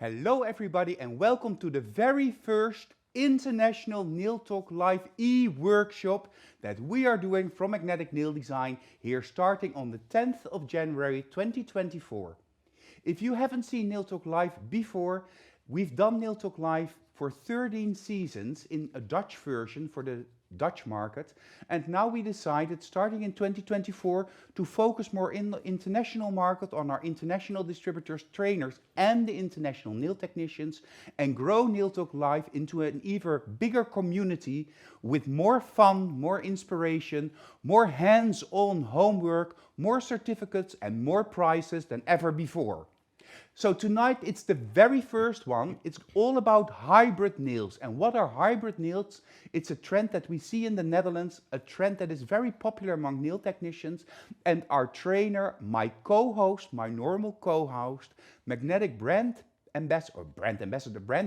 Hello everybody and welcome to the very first International Nail Talk Live e-workshop that we are doing from Magnetic Nail Design here starting on the 10th of January 2024. If you haven't seen Nail Talk Live before, we've done Nail Talk Live for 13 seasons in a Dutch version for the Dutch market, and now we decided starting in 2024 to focus more in the international market on our international distributors, trainers and the international nail technicians, and grow Nail Talk Live into an even bigger community with more fun, more inspiration, more hands-on homework, more certificates and more prizes than ever before. So tonight it's the very first one. It's all about hybrid nails. And what are hybrid nails? It's a trend that we see in the Netherlands, a trend that is very popular among nail technicians. And our trainer, my co-host, my normal co-host, Magnetic brand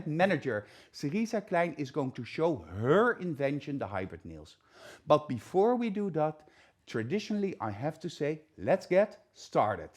manager, Cerisa Klein, is going to show her invention, the hybrid nails. But before we do that, traditionally I have to say, let's get started.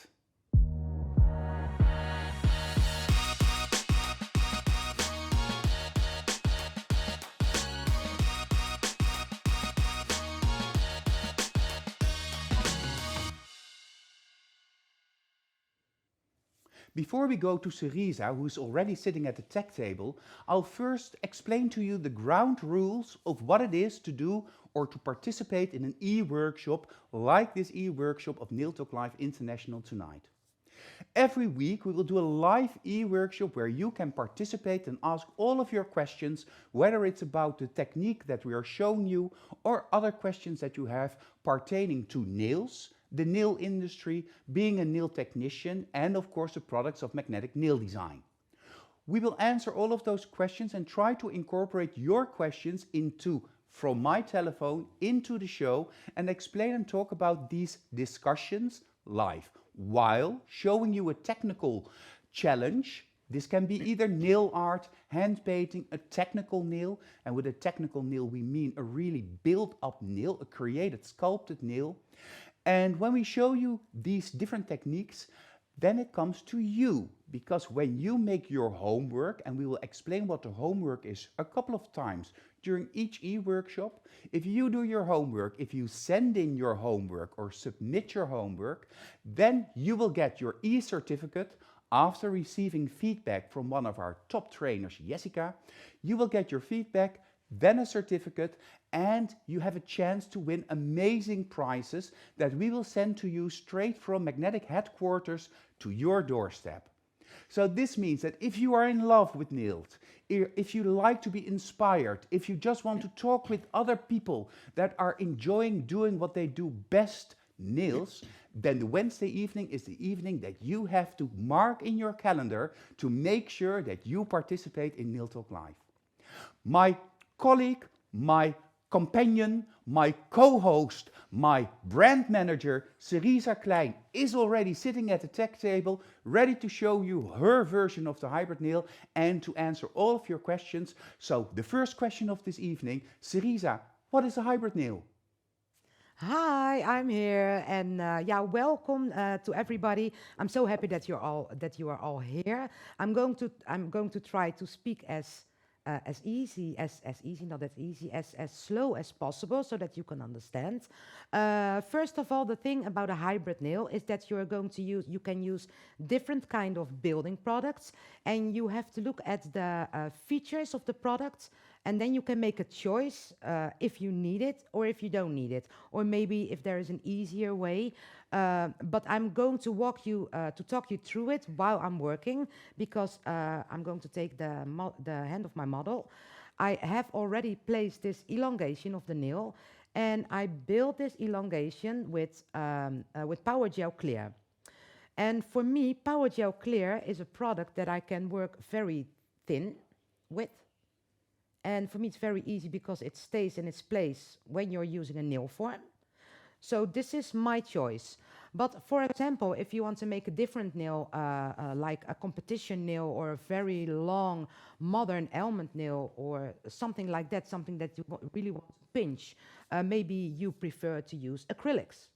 Before we go to Cerisa, who is already sitting at the tech table, I'll first explain to you the ground rules of what it is to do or to participate in an e-workshop like this e-workshop of Nail Talk Live International tonight. Every week we will do a live e-workshop where you can participate and ask all of your questions, whether it's about the technique that we are showing you or other questions that you have pertaining to nails, the nail industry, being a nail technician, and of course the products of Magnetic Nail Design. We will answer all of those questions and try to incorporate your questions from my telephone into the show and explain and talk about these discussions live while showing you a technical challenge. This can be either nail art, hand painting, a technical nail, and with a technical nail we mean a really built up nail, a created sculpted nail. And when we show you these different techniques, then it comes to you, because when you make your homework, and we will explain what the homework is a couple of times during each e-workshop, if you do your homework, if you send in your homework or submit your homework, then you will get your e-certificate. After receiving feedback from one of our top trainers, Jessica, you will get your feedback, then a certificate, and you have a chance to win amazing prizes that we will send to you straight from Magnetic headquarters to your doorstep. So this means that if you are in love with nails, if you like to be inspired, if you just want to talk with other people that are enjoying doing what they do best, nails, then the Wednesday evening is the evening that you have to mark in your calendar to make sure that you participate in Nail Talk Live. My colleague, my companion, my co-host, my brand manager, Cerisa Klein, is already sitting at the tech table, ready to show you her version of the hybrid nail and to answer all of your questions. So the first question of this evening, Cerisa, what is a hybrid nail? Hi, I'm here, and welcome to everybody. I'm so happy that you are all here. I'm going to try to speak as slow as possible so that you can understand. First of all, the thing about a hybrid nail is that you can use different kind of building products, and you have to look at the features of the products, and then you can make a choice if you need it or if you don't need it, or maybe if there is an easier way. But I'm going to talk you through it while I'm working, because I'm going to take the hand of my model. I have already placed this elongation of the nail, and I built this elongation with Powergel Clear. And for me, Powergel Clear is a product that I can work very thin with. And for me, it's very easy because it stays in its place when you're using a nail form. So this is my choice. But for example, if you want to make a different nail, like a competition nail or a very long modern almond nail or something like that, something that you really want to pinch, maybe you prefer to use acrylics,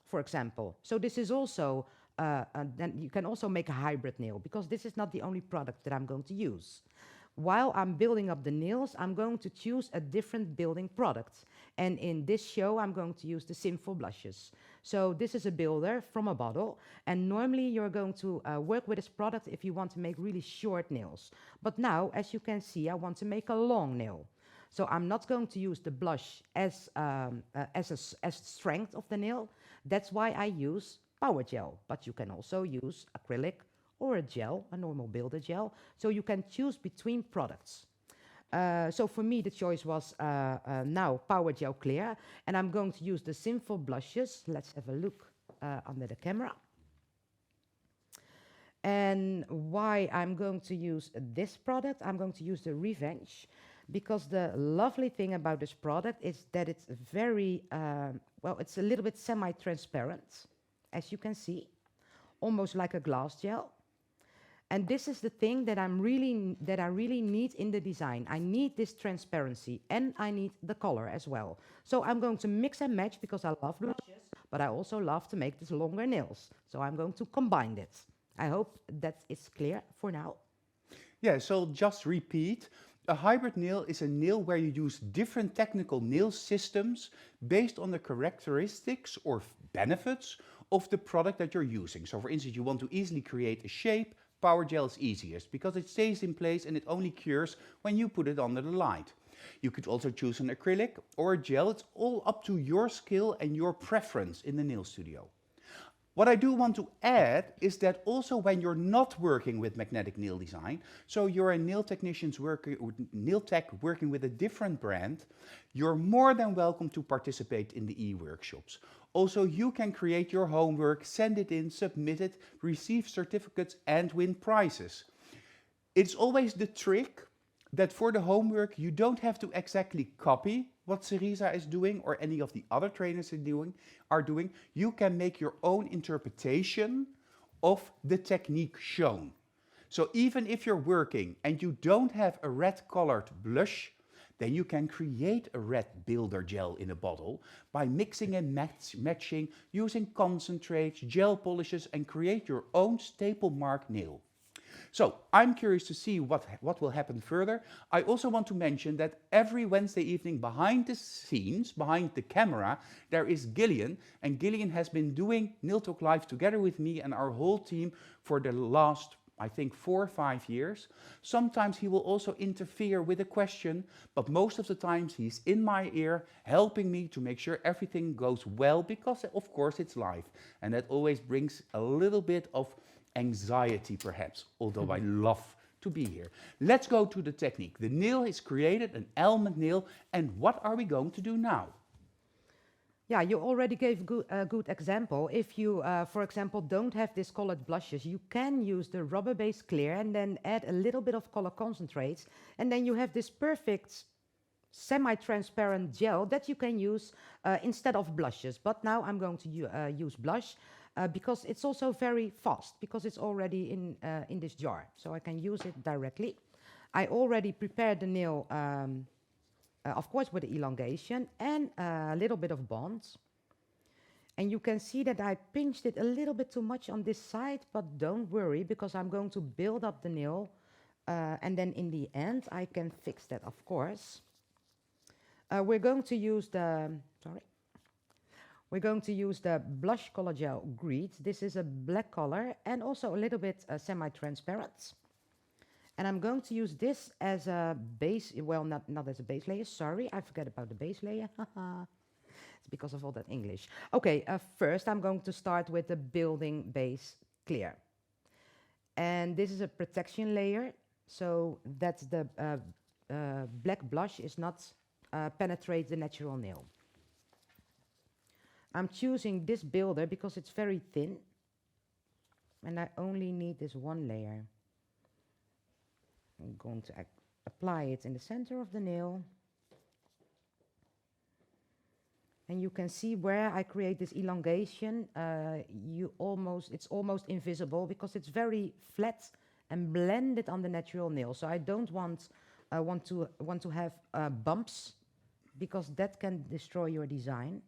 for example. So this is also then you can also make a hybrid nail, because this is not the only product that I'm going to use. While I'm building up the nails, I'm going to choose a different building product. And in this show, I'm going to use the Simple Blushes. So this is a builder from a bottle. And normally you're going to work with this product if you want to make really short nails. But now, as you can see, I want to make a long nail. So I'm not going to use the blush as strength of the nail. That's why I use Powergel. But you can also use acrylic or a gel, a normal builder gel. So you can choose between products. So for me, the choice was now Powergel Clear. And I'm going to use the Simple Blushes. Let's have a look under the camera. And why I'm going to use this product, I'm going to use the Revenge. Because the lovely thing about this product is that it's very, well, it's a little bit semi-transparent, as you can see, almost like a glass gel. And this is the thing that I really need in the design. I need this transparency, and I need the color as well. So I'm going to mix and match, because I love blushes, but I also love to make these longer nails. So I'm going to combine it. I hope that is clear for now. Yeah, so just repeat. A hybrid nail is a nail where you use different technical nail systems based on the characteristics or benefits of the product that you're using. So for instance, you want to easily create a shape. Powergel is easiest because it stays in place and it only cures when you put it under the light. You could also choose an acrylic or a gel. It's all up to your skill and your preference in the nail studio. What I do want to add is that also when you're not working with magnetic nail design, so you're a nail nail tech working with a different brand, you're more than welcome to participate in the e-workshops. Also, you can create your homework, send it in, submit it, receive certificates and win prizes. It's always the trick that for the homework you don't have to exactly copy what Cerisa is doing or any of the other trainers are doing. You can make your own interpretation of the technique shown. So even if you're working and you don't have a red colored blush, then you can create a red builder gel in a bottle by mixing and matching, using concentrates, gel polishes, and create your own staple mark nail. So I'm curious to see what will happen further. I also want to mention that every Wednesday evening behind the scenes, behind the camera, there is Gillian. And Gillian has been doing Nail Talk Live together with me and our whole team for the last, I think, 4 or 5 years. Sometimes he will also interfere with a question, but most of the times he's in my ear helping me to make sure everything goes well, because of course it's live. And that always brings a little bit of anxiety perhaps, although I love to be here. Let's go to the technique. The nail is created, an almond nail, and what are we going to do now? Yeah, you already gave a good example. If you, for example, don't have these colored blushes, you can use the rubber-based clear and then add a little bit of color concentrates, and then you have this perfect semi-transparent gel that you can use instead of blushes. But now I'm going to use blush. Because it's also very fast, because it's already in this jar, so I can use it directly. I already prepared the nail, of course, with the elongation and a little bit of bonds. And you can see that I pinched it a little bit too much on this side, but don't worry, because I'm going to build up the nail, and then in the end I can fix that, of course. We're going to use the, We're going to use the Blush Color Gel Greed. This is a black color and also a little bit semi-transparent. And I'm going to use this as a base, well, not as a base layer, sorry, I forgot about the base layer. It's because of all that English. Okay, first I'm going to start with the building base clear. And this is a protection layer, so that the black blush is not penetrate the natural nail. I'm choosing this builder because it's very thin and I only need this one layer. I'm going to apply it in the center of the nail. And you can see where I create this elongation, it's almost invisible because it's very flat and blended on the natural nail. So I don't want to have bumps, because that can destroy your design.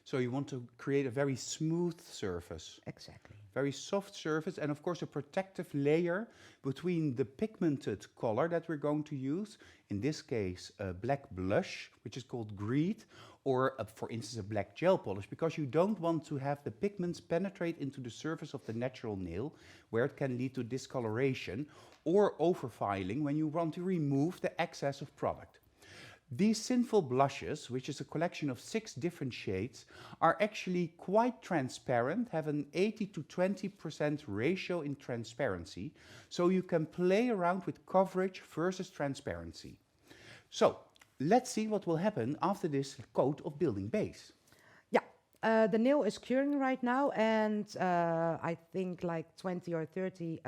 So you want to create a very smooth surface. Exactly. Very soft surface, and of course a protective layer between the pigmented color that we're going to use, in this case a black blush, which is called green, or for instance a black gel polish, because you don't want to have the pigments penetrate into the surface of the natural nail, where it can lead to discoloration or overfiling when you want to remove the excess of product. These Sinful blushes, which is a collection of 6 different shades, are actually quite transparent, have an 80 to 20% ratio in transparency, so you can play around with coverage versus transparency. So, let's see what will happen after this coat of building base. Yeah, the nail is curing right now, and I think like 20 or 30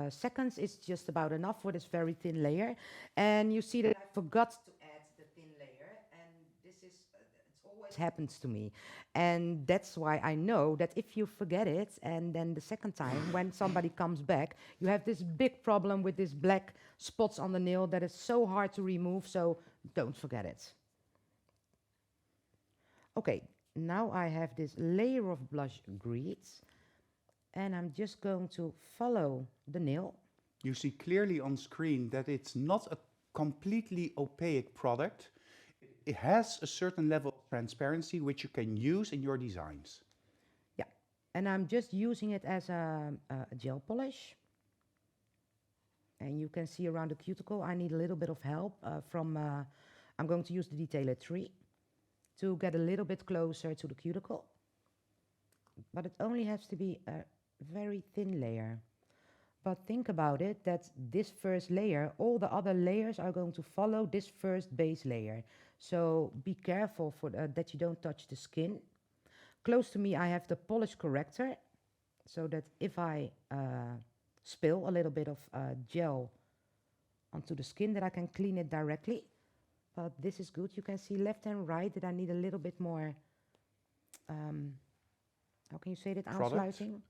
seconds is just about enough for this very thin layer. And you see that I forgot to add the thin layer, and this is, it always happens to me. And that's why I know that if you forget it, and then the second time when somebody comes back, you have this big problem with these black spots on the nail that is so hard to remove, so don't forget it. Okay. Now I have this layer of blush grease, and I'm just going to follow the nail. You see clearly on screen that it's not a completely opaque product. It has a certain level of transparency which you can use in your designs. Yeah, and I'm just using it as a gel polish. And you can see around the cuticle, I need a little bit of help I'm going to use the detailer 3. To get a little bit closer to the cuticle. But it only has to be a very thin layer. But think about it, that this first layer, all the other layers are going to follow this first base layer. So be careful for that you don't touch the skin. Close to me I have the polish corrector, so that if I spill a little bit of gel onto the skin, that I can clean it directly. But this is good. You can see left and right that I need a little bit more, how can you say that? Aansluiting?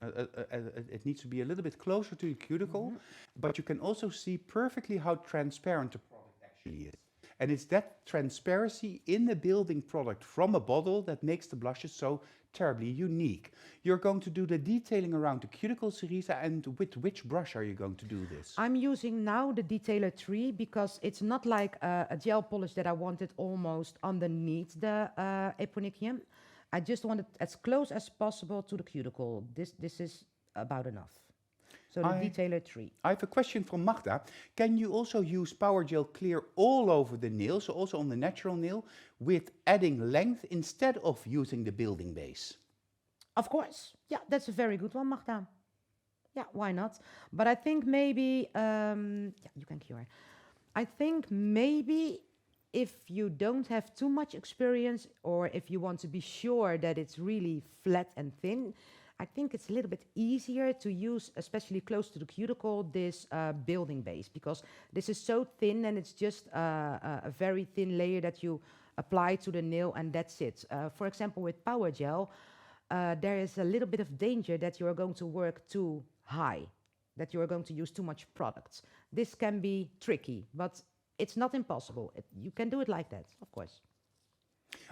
It needs to be a little bit closer to the cuticle, but you can also see perfectly how transparent the product actually is. And it's that transparency in the building product from a bottle that makes the blushes so terribly unique. You're going to do the detailing around the cuticle, Cerisa, and with which brush are you going to do this? I'm using now the detailer 3 because it's not like a gel polish that I wanted almost underneath the eponychium. I just want it as close as possible to the cuticle. This is about enough. So the detailer 3. I have a question from Magda. Can you also use Powergel Clear all over the nail, so also on the natural nail, with adding length instead of using the building base? Of course. Yeah, that's a very good one, Magda. Yeah, why not? But I think maybe, yeah, you can cure. I think maybe if you don't have too much experience, or if you want to be sure that it's really flat and thin, I think it's a little bit easier to use, especially close to the cuticle, this building base, because this is so thin and it's just a very thin layer that you apply to the nail and that's it. For example, with Powergel, there is a little bit of danger that you are going to work too high, that you are going to use too much products. This can be tricky, but it's not impossible. You can do it like that, of course.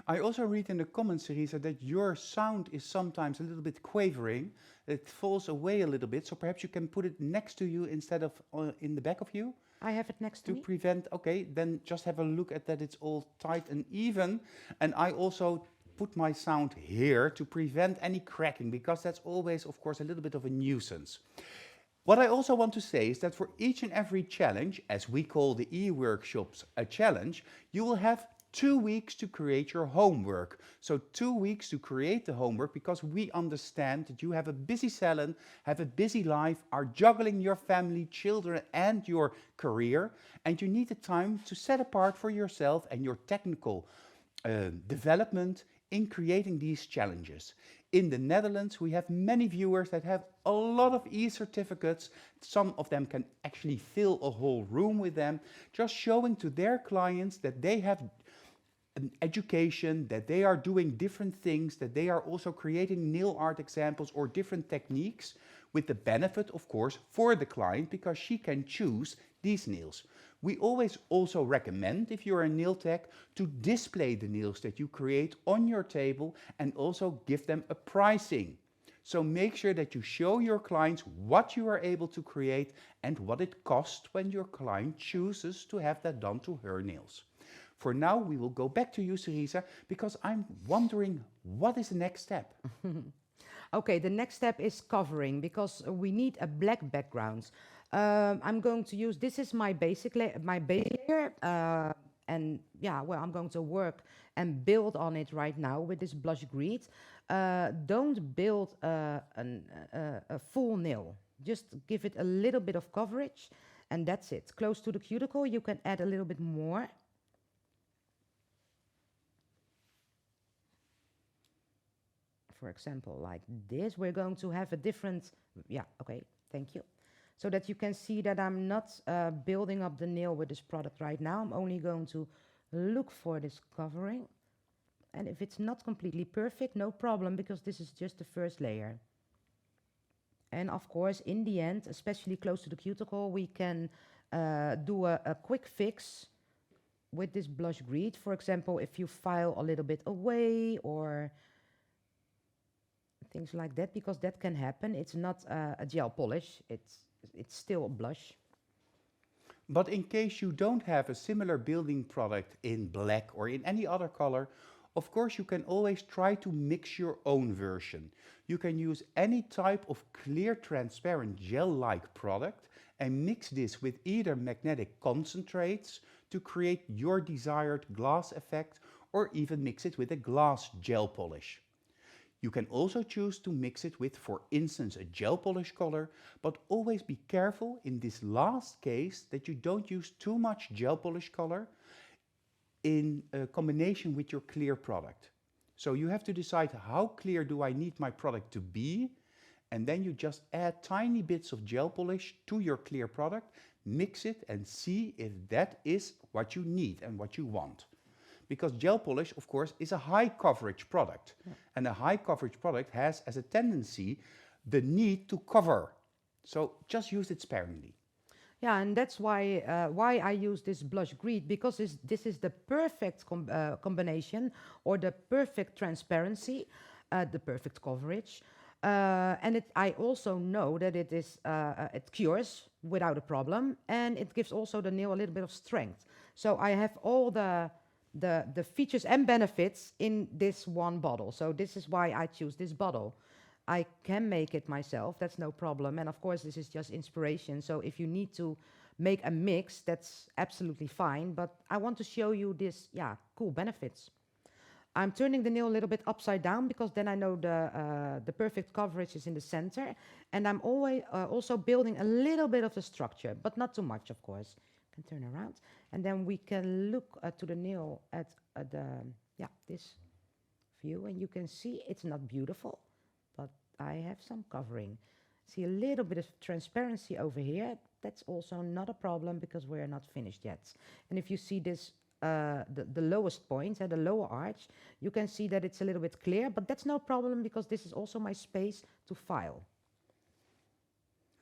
I also read in the comments, Cerisa, that your sound is sometimes a little bit quavering. It falls away a little bit, so perhaps you can put it next to you instead of in the back of you. I have it next to me. To prevent, okay, then just have a look at that it's all tight and even. And I also put my sound here to prevent any cracking, because that's always, of course, a little bit of a nuisance. What I also want to say is that for each and every challenge, as we call the e-workshops a challenge, you will have 2 weeks to create your homework. So 2 weeks to create the homework, because we understand that you have a busy salon, have a busy life, are juggling your family, children and your career, and you need the time to set apart for yourself and your technical development in creating these challenges. In the Netherlands, we have many viewers that have a lot of e-certificates. Some of them can actually fill a whole room with them, just showing to their clients that they have an education, that they are doing different things, that they are also creating nail art examples or different techniques, with the benefit, of course, for the client because she can choose these nails. We always also recommend, if you're a nail tech, to display the nails that you create on your table and also give them a pricing. So make sure that you show your clients what you are able to create and what it costs when your client chooses to have that done to her nails. For now, we will go back to you, Cerisa, because I'm wondering what is the next step? Okay, the next step is covering because we need a black background. I'm going to use, this is my basic layer, and yeah, well, I'm going to work and build on it right now with this blush green. Don't build a full nail. Just give it a little bit of coverage and that's it. Close to the cuticle, you can add a little bit more. For example, like this, we're going to have a different, yeah, okay, thank you. So that you can see that I'm not building up the nail with this product right now. I'm only going to look for this covering. And if it's not completely perfect, no problem, because this is just the first layer. And of course, in the end, especially close to the cuticle, we can do a quick fix with this blush green. For example, if you file a little bit away or things like that, because that can happen. It's not a gel polish, it's still a blush. But in case you don't have a similar building product in black or in any other color, of course you can always try to mix your own version. You can use any type of clear transparent gel-like product and mix this with either magnetic concentrates to create your desired glass effect or even mix it with a glass gel polish. You can also choose to mix it with, for instance, a gel polish color, but always be careful in this last case that you don't use too much gel polish color in combination with your clear product. So you have to decide how clear do I need my product to be, and then you just add tiny bits of gel polish to your clear product, mix it and see if that is what you need and what you want. Because gel polish, of course, is a high coverage product. Yeah. And a high coverage product has as a tendency the need to cover. So just use it sparingly. Yeah, and that's why I use this blush green, because this is the perfect combination or the perfect transparency, the perfect coverage. And I also know that it cures without a problem, and it gives also the nail a little bit of strength. So I have all the features and benefits in this one bottle. So this is why I choose this bottle. I can make it myself, that's no problem. And of course, this is just inspiration. So if you need to make a mix, that's absolutely fine. But I want to show you this, yeah, cool benefits. I'm turning the nail a little bit upside down because then I know the perfect coverage is in the center. And I'm always also building a little bit of the structure, but not too much, of course. Can turn around. And then we can look to the nail at this view. And you can see it's not beautiful, but I have some covering. See a little bit of transparency over here. That's also not a problem because we're not finished yet. And if you see this, the lowest point, the lower arch, you can see that it's a little bit clear, but that's no problem because this is also my space to file.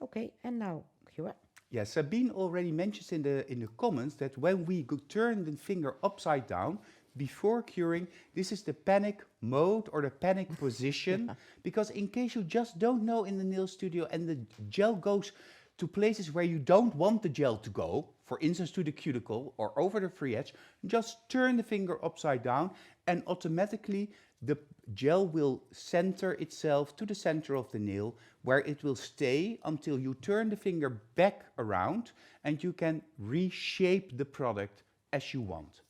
Okay, and now cure. Yes, Sabine already mentions in the comments that when we turn the finger upside down before curing, this is the panic mode or the panic position, because in case you just don't know in the nail studio and the gel goes to places where you don't want the gel to go, for instance to the cuticle or over the free edge, just turn the finger upside down and automatically the gel will center itself to the center of the nail, where it will stay until you turn the finger back around and you can reshape the product as you want.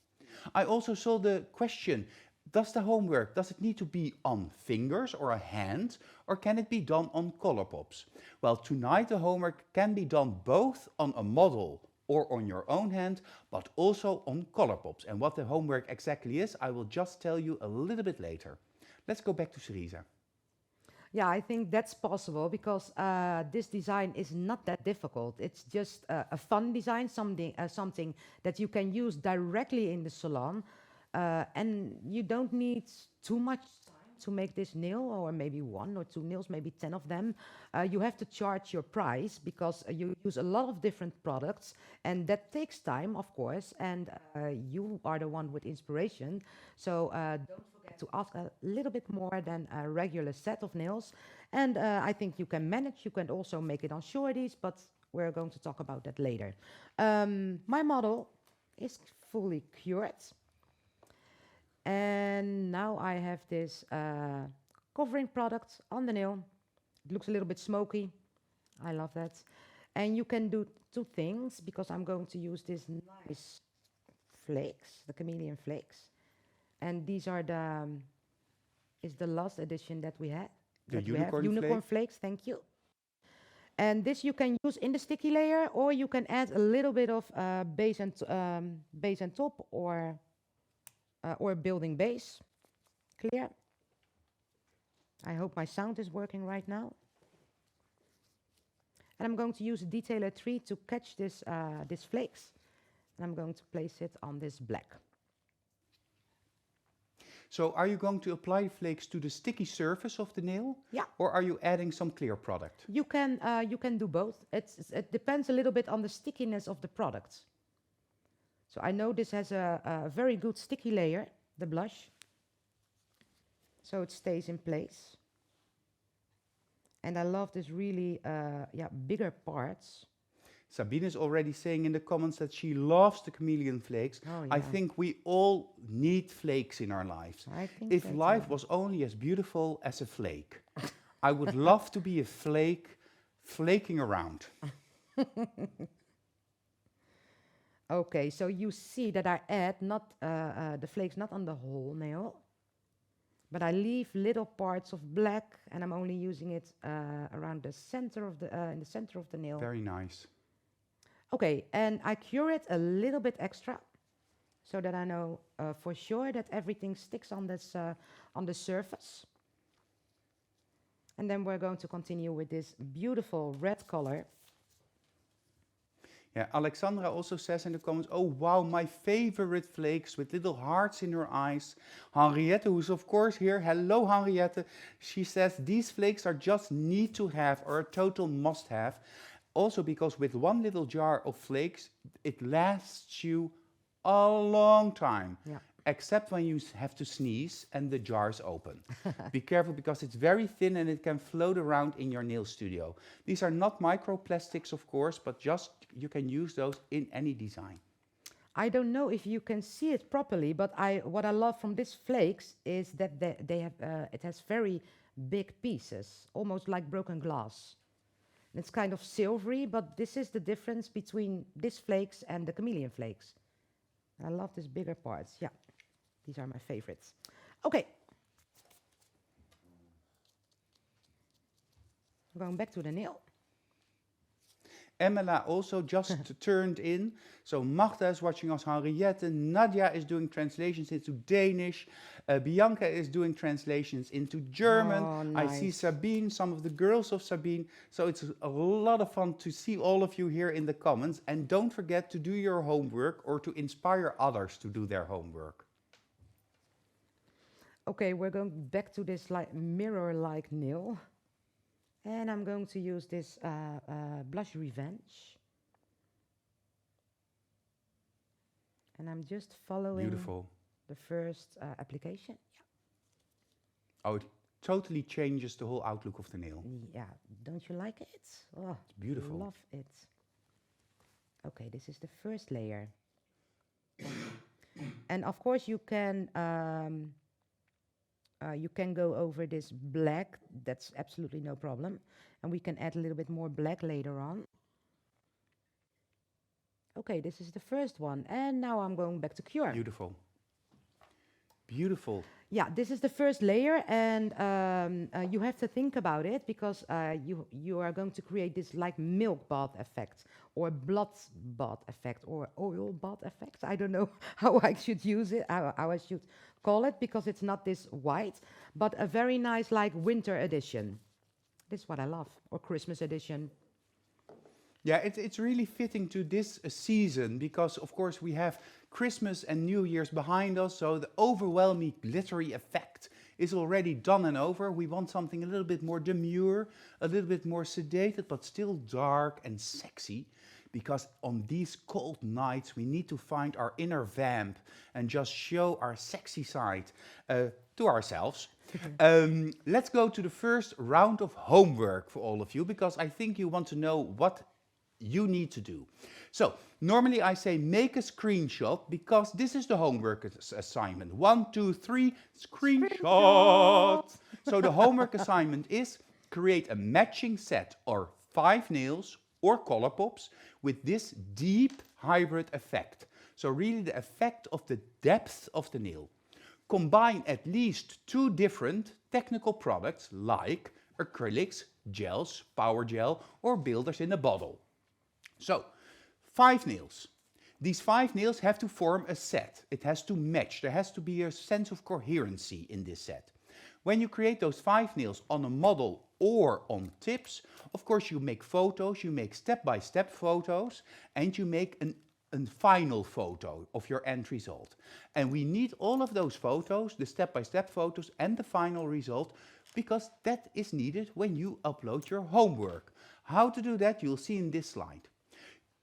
I also saw the question, does the homework, does it need to be on fingers or a hand, or can it be done on color pops? Well, tonight the homework can be done both on a model or on your own hand, but also on color pops. And what the homework exactly is, I will just tell you a little bit later. Let's go back to Cerisa. Yeah, I think that's possible because this design is not that difficult. It's just a fun design, something that you can use directly in the salon. And you don't need too much time to make this nail, or maybe 1 or 2 nails, maybe 10 of them, you have to charge your price because you use a lot of different products, and that takes time, of course, and you are the one with inspiration. So don't forget to ask a little bit more than a regular set of nails. And I think you can manage. You can also make it on shorties, but we're going to talk about that later. My model is fully cured. And now I have this covering product on the nail. It looks a little bit smoky. I love that. And you can do 2 things, because I'm going to use this nice flakes, the chameleon flakes. And these are is the last edition that we had. The unicorn flakes, thank you. And this you can use in the sticky layer, or you can add a little bit of base and top, or building base. Clear? I hope my sound is working right now. And I'm going to use a detailer 3 to catch this flakes. And I'm going to place it on this black. So are you going to apply flakes to the sticky surface of the nail? Yeah. Or are you adding some clear product? You can do both. It depends a little bit on the stickiness of the product. So I know this has a very good sticky layer, the blush. So it stays in place. And I love this really bigger parts. Sabine is already saying in the comments that she loves the chameleon flakes. Oh, yeah. I think we all need flakes in our lives. I think If that, life was only as beautiful as a flake, I would love to be a flake flaking around. Okay, so you see that I add not the flakes not on the whole nail, but I leave little parts of black, and I'm only using it around the center of in the center of the nail. Very nice. Okay, and I cure it a little bit extra, so that I know for sure that everything sticks on this on the surface. And then we're going to continue with this beautiful red color. Yeah, Alexandra also says in the comments, oh wow, my favorite flakes with little hearts in her eyes. Henriette, who's of course here, hello Henriette, she says these flakes are just need to have, or a total must have. Also because with 1 little jar of flakes, it lasts you a long time. Yeah. Except when you have to sneeze and the jar is open. Be careful, because it's very thin and it can float around in your nail studio. These are not microplastics, of course, but just you can use those in any design. I don't know if you can see it properly, but what I love from these flakes is that they have it has very big pieces, almost like broken glass. And it's kind of silvery, but this is the difference between these flakes and the chameleon flakes. I love these bigger parts. Yeah, these are my favorites. Okay. Going back to the nail. Emela also just turned in. So Magda is watching us, Henriette, Nadia is doing translations into Danish, Bianca is doing translations into German. Oh, nice. I see Sabine, some of the girls of Sabine. So it's a lot of fun to see all of you here in the comments. And don't forget to do your homework, or to inspire others to do their homework. Okay, we're going back to this mirror-like nail. And I'm going to use this Blush Revenge. And I'm just following the first application. Yeah. Oh, it totally changes the whole outlook of the nail. Yeah, don't you like it? Oh, it's beautiful. Love it. Okay, this is the first layer. And of course you can go over this black, that's absolutely no problem. And we can add a little bit more black later on. Okay, this is the first one. And now I'm going back to cure. Beautiful. Beautiful. Yeah, this is the first layer, and you have to think about it, because you are going to create this like milk bath effect, or blood bath effect, or oil bath effect. I don't know how I should use it, how I should call it, because it's not this white, but a very nice like winter edition. This is what I love, or Christmas edition. Yeah, it's really fitting to this season, because of course we have Christmas and New Year's behind us, so the overwhelming glittery effect is already done and over. We want something a little bit more demure, a little bit more sedated, but still dark and sexy. Because on these cold nights, we need to find our inner vamp and just show our sexy side to ourselves. Let's go to the first round of homework for all of you, because I think you want to know what you need to do. So, normally I say make a screenshot, because this is the homework assignment. 1, 2, 3, screenshot! So the homework assignment is create a matching set or 5 nails or color pops with this deep hybrid effect. So really the effect of the depth of the nail. Combine at least 2 different technical products like acrylics, gels, Powergel, or builders in a bottle. So, 5 nails. These 5 nails have to form a set. It has to match. There has to be a sense of coherency in this set. When you create those 5 nails on a model or on tips, of course you make photos, you make step-by-step photos, and you make a final photo of your end result. And we need all of those photos, the step-by-step photos and the final result, because that is needed when you upload your homework. How to do that, you'll see in this slide.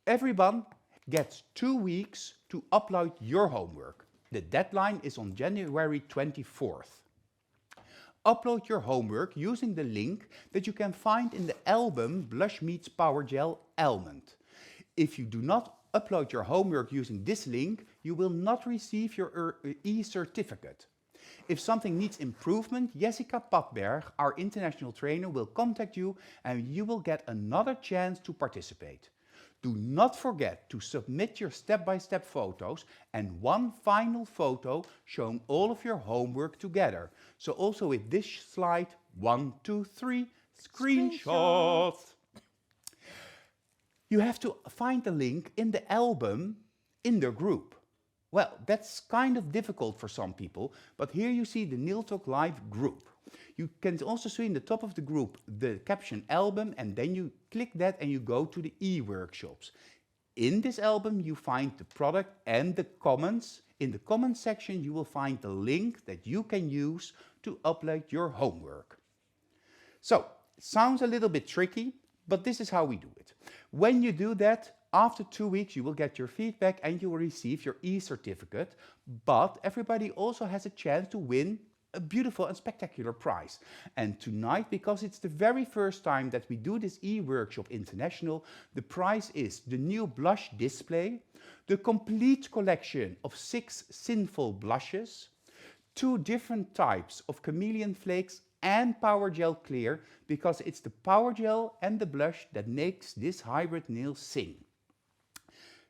Everyone gets 2 weeks to upload your homework. The deadline is on January 24th. Upload your homework using the link that you can find in the album Blush Meets Powergel Almond. If you do not upload your homework using this link, you will not receive your e-certificate. If something needs improvement, Jessica Padberg, our international trainer, will contact you and you will get another chance to participate. Do not forget to submit your step-by-step photos and one final photo showing all of your homework together. So also with this slide, 1, 2, 3, screenshot. You have to find the link in the album in the group. Well, that's kind of difficult for some people, but here you see the Nail Talk Live group. You can also see in the top of the group the caption album, and then you click that and you go to the e-workshops. In this album you find the product and the comments. In the comments section you will find the link that you can use to upload your homework. So, it sounds a little bit tricky, but this is how we do it. When you do that, after 2 weeks you will get your feedback and you will receive your e-certificate, but everybody also has a chance to win a beautiful and spectacular prize. And tonight, because it's the very first time that we do this e-workshop international, the prize is the new blush display, the complete collection of 6 sinful blushes, 2 different types of chameleon flakes and Powergel clear, because it's the Powergel and the blush that makes this hybrid nail sing.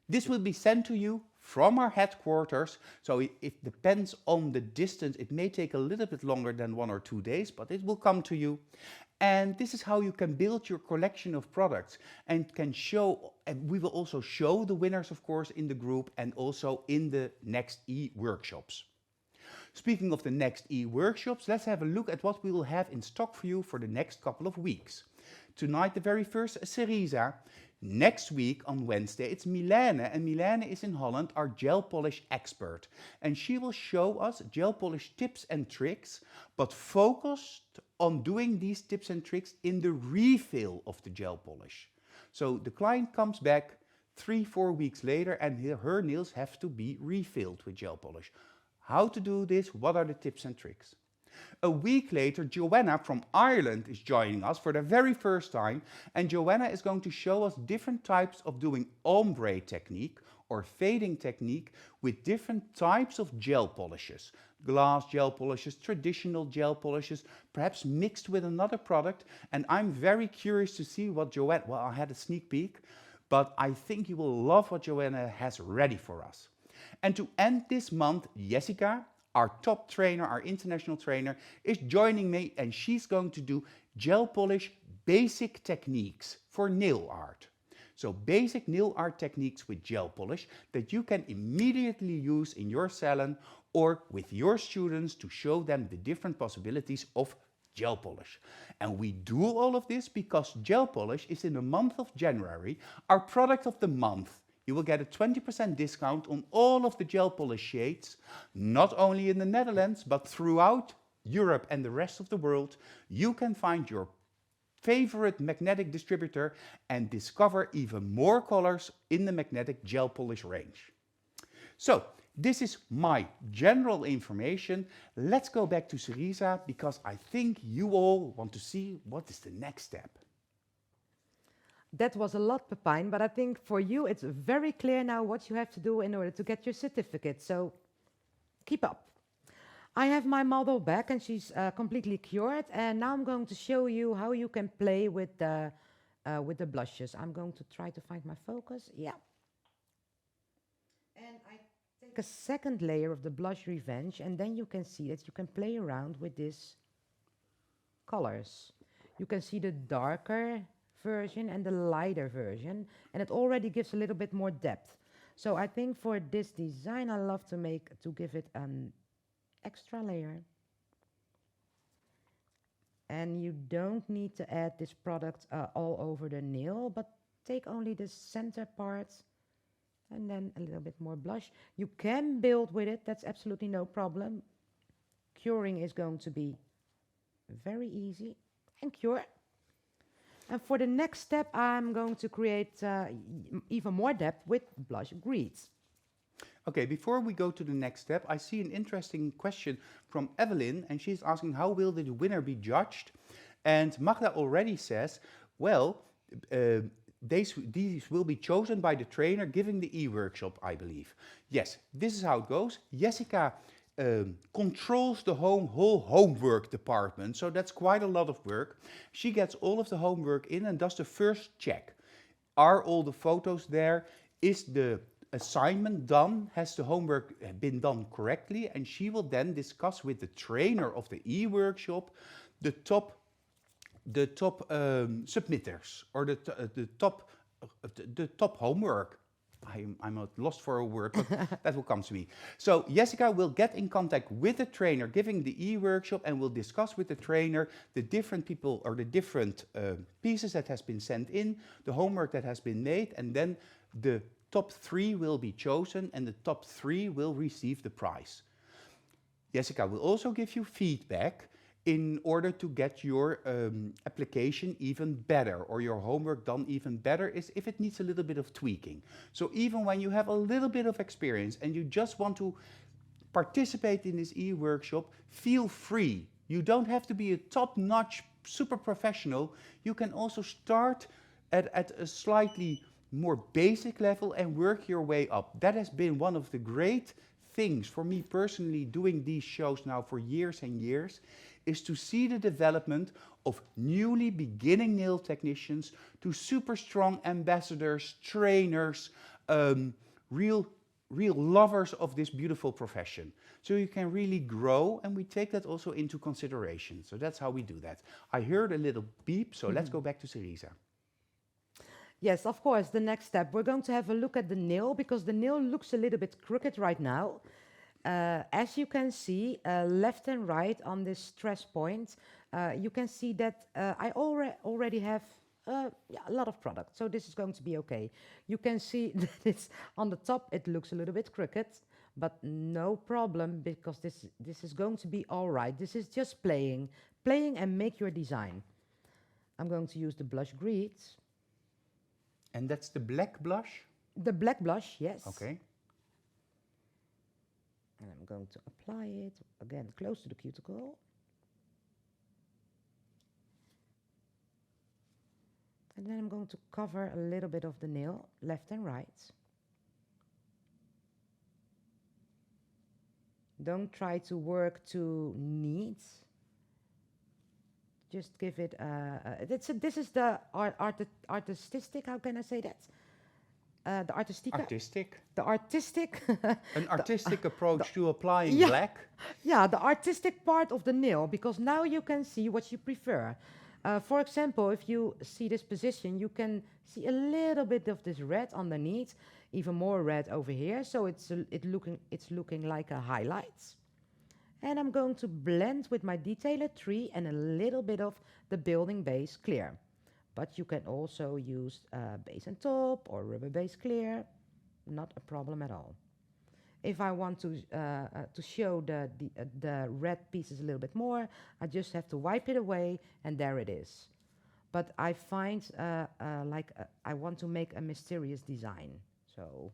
This will be sent to you from our headquarters, so it depends on the distance. It may take a little bit longer than 1 or 2 days, but it will come to you. And this is how you can build your collection of products and can show, and we will also show the winners, of course, in the group and also in the next e-workshops. Speaking of the next e-workshops, let's have a look at what we will have in stock for you for the next couple of weeks. Tonight, the very first, Cerisa. Next week on Wednesday, it's Milene, and Milene is in Holland, our gel polish expert. And she will show us gel polish tips and tricks, but focused on doing these tips and tricks in the refill of the gel polish. So the client comes back 3-4 weeks later and her nails have to be refilled with gel polish. How to do this? What are the tips and tricks? A week later, Joanna from Ireland is joining us for the very first time, and Joanna is going to show us different types of doing ombre technique or fading technique with different types of gel polishes. Glass gel polishes, traditional gel polishes, perhaps mixed with another product, and I'm very curious to see what Joanna, well, I had a sneak peek, but I think you will love what Joanna has ready for us. And to end this month, Jessica, our top trainer, our international trainer, is joining me, and she's going to do gel polish basic techniques for nail art. So basic nail art techniques with gel polish that you can immediately use in your salon or with your students to show them the different possibilities of gel polish. And we do all of this because gel polish is in the month of January, our product of the month. You will get a 20% discount on all of the gel polish shades, not only in the Netherlands, but throughout Europe and the rest of the world, you can find your favorite magnetic distributor and discover even more colors in the magnetic gel polish range. So, this is my general information. Let's go back to Cerisa because I think you all want to see what is the next step. That was a lot, Pepijn, but I think for you it's very clear now what you have to do in order to get your certificate. So keep up. I have my model back and she's completely cured, and now I'm going to show you how you can play with the blushes. I'm going to try to find my focus. Yeah. And I take a second layer of the blush Revenge, and then you can see that you can play around with these colors. You can see the darker version and the lighter version, and it already gives a little bit more depth. So I think for this design I love to give it an extra layer. And you don't need to add this product all over the nail, but take only the center part and then a little bit more blush. You can build with it, that's absolutely no problem. Curing is going to be very easy. And cure. And for the next step, I'm going to create even more depth with blush Grease. Okay, before we go to the next step, I see an interesting question from Evelyn, and she's asking how will the winner be judged? And Magda already says, well, these will be chosen by the trainer giving the e-workshop, I believe. Yes, this is how it goes. Jessica controls the whole homework department, so that's quite a lot of work. She gets all of the homework in and does the first check. Are all the photos there? Is the assignment done? Has the homework been done correctly? And she will then discuss with the trainer of the e-workshop the top submitters, or the top homework. I'm not lost for a word, but that will come to me. So Jessica will get in contact with the trainer giving the e-workshop and will discuss with the trainer the different people or the different pieces that has been sent in, the homework that has been made, and then the top 3 will be chosen and the top 3 will receive the prize. Jessica will also give you feedback in order to get your application even better, or your homework done even better, is if it needs a little bit of tweaking. So even when you have a little bit of experience and you just want to participate in this e-workshop, feel free. You don't have to be a top-notch, super professional. You can also start at a slightly more basic level and work your way up. That has been one of the great things for me personally doing these shows now for years and years, is to see the development of newly beginning nail technicians to super strong ambassadors, trainers, real lovers of this beautiful profession. So you can really grow, and we take that also into consideration. So that's how we do that. I heard a little beep, so let's go back to Cerisa. Yes, of course, the next step. We're going to have a look at the nail, because the nail looks a little bit crooked right now. As you can see, left and right on this stress point, you can see that I already have a lot of product, so this is going to be okay. You can see that it's on the top, it looks a little bit crooked, but no problem, because this is going to be all right. This is just playing and make your design. I'm going to use the blush Grease. And that's the black blush? The black blush, yes. Okay. And I'm going to apply it, again, close to the cuticle. And then I'm going to cover a little bit of the nail, left and right. Don't try to work too neat. Just give it this is the artistic, how can I say that? The artistic. The artistic. An artistic approach to applying black. Yeah, the artistic part of the nail, because now you can see what you prefer. For example, if you see this position, you can see a little bit of this red underneath, even more red over here. So it's looking like a highlight. And I'm going to blend with my detailer 3 and a little bit of the building base clear. But you can also use base and top or rubber base clear, not a problem at all. If I want to show the red pieces a little bit more, I just have to wipe it away, and there it is. But I find I want to make a mysterious design, so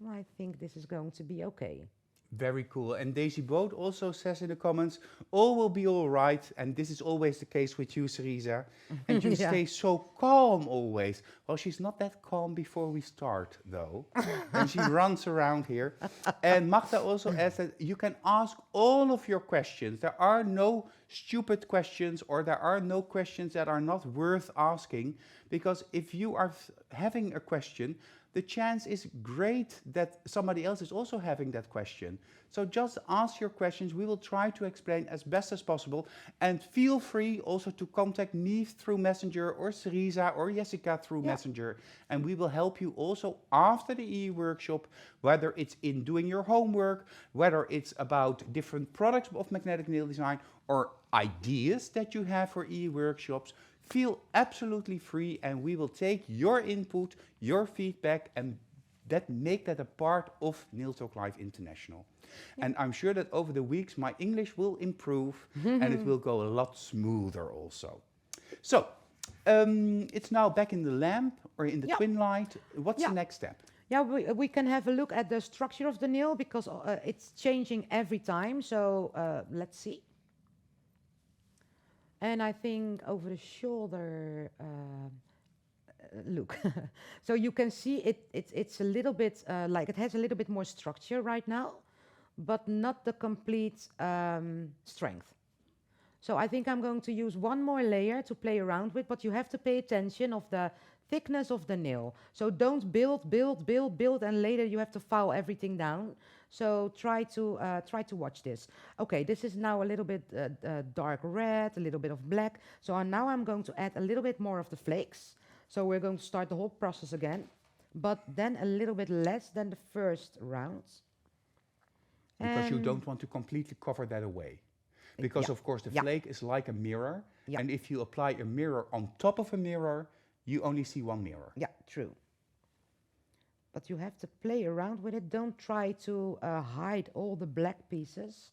I think this is going to be okay. Very cool. And Daisy Boat also says in the comments, all will be all right. And this is always the case with you, Cerisa. And you Yeah. stay so calm always. Well, she's not that calm before we start, though. And she runs around here. And Magda also adds that you can ask all of your questions. There are no stupid questions, or there are no questions that are not worth asking. Because if you are having a question, the chance is great that somebody else is also having that question. So just ask your questions. We will try to explain as best as possible. And feel free also to contact me through Messenger, or Cerisa or Jessica through Messenger. And we will help you also after the e-workshop, whether it's in doing your homework, whether it's about different products of magnetic nail design, or ideas that you have for e-workshops. Feel absolutely free, and we will take your input, your feedback, and make that a part of Nail Talk Live International. And I'm sure that over the weeks my English will improve and it will go a lot smoother also. So, it's now back in the lamp or in the twin light. What's the next step? Yeah, we can have a look at the structure of the nail, because it's changing every time. So let's see. And I think over the shoulder, look. So you can see it's a little bit like it has a little bit more structure right now, but not the complete strength. So I think I'm going to use one more layer to play around with, but you have to pay attention of the thickness of the nail. So don't build, and later you have to file everything down. So try to watch this. Okay, this is now a little bit dark red, a little bit of black. So now I'm going to add a little bit more of the flakes. So we're going to start the whole process again, but then a little bit less than the first round. Because you don't want to completely cover that away. Because of course the flake is like a mirror. And if you apply a mirror on top of a mirror, you only see one mirror. Yeah, true. But you have to play around with it. Don't try to hide all the black pieces,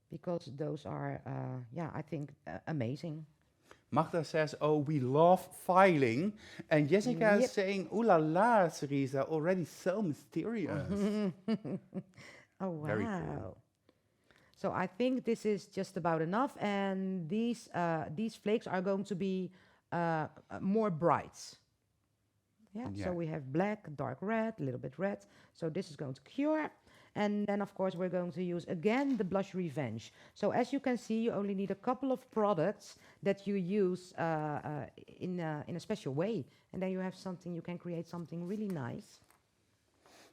because those are, I think, amazing. Magda says, oh, we love filing. And Jessica is saying, ooh la la, Cerisa, already so mysterious. Oh, wow. Very cool. So I think this is just about enough. And these flakes are going to be more bright. So we have black, dark red, a little bit red. So this is going to cure. And then, of course, we're going to use, again, the Blush Revenge. So as you can see, you only need a couple of products that you use in a special way. And then you have something, you can create something really nice.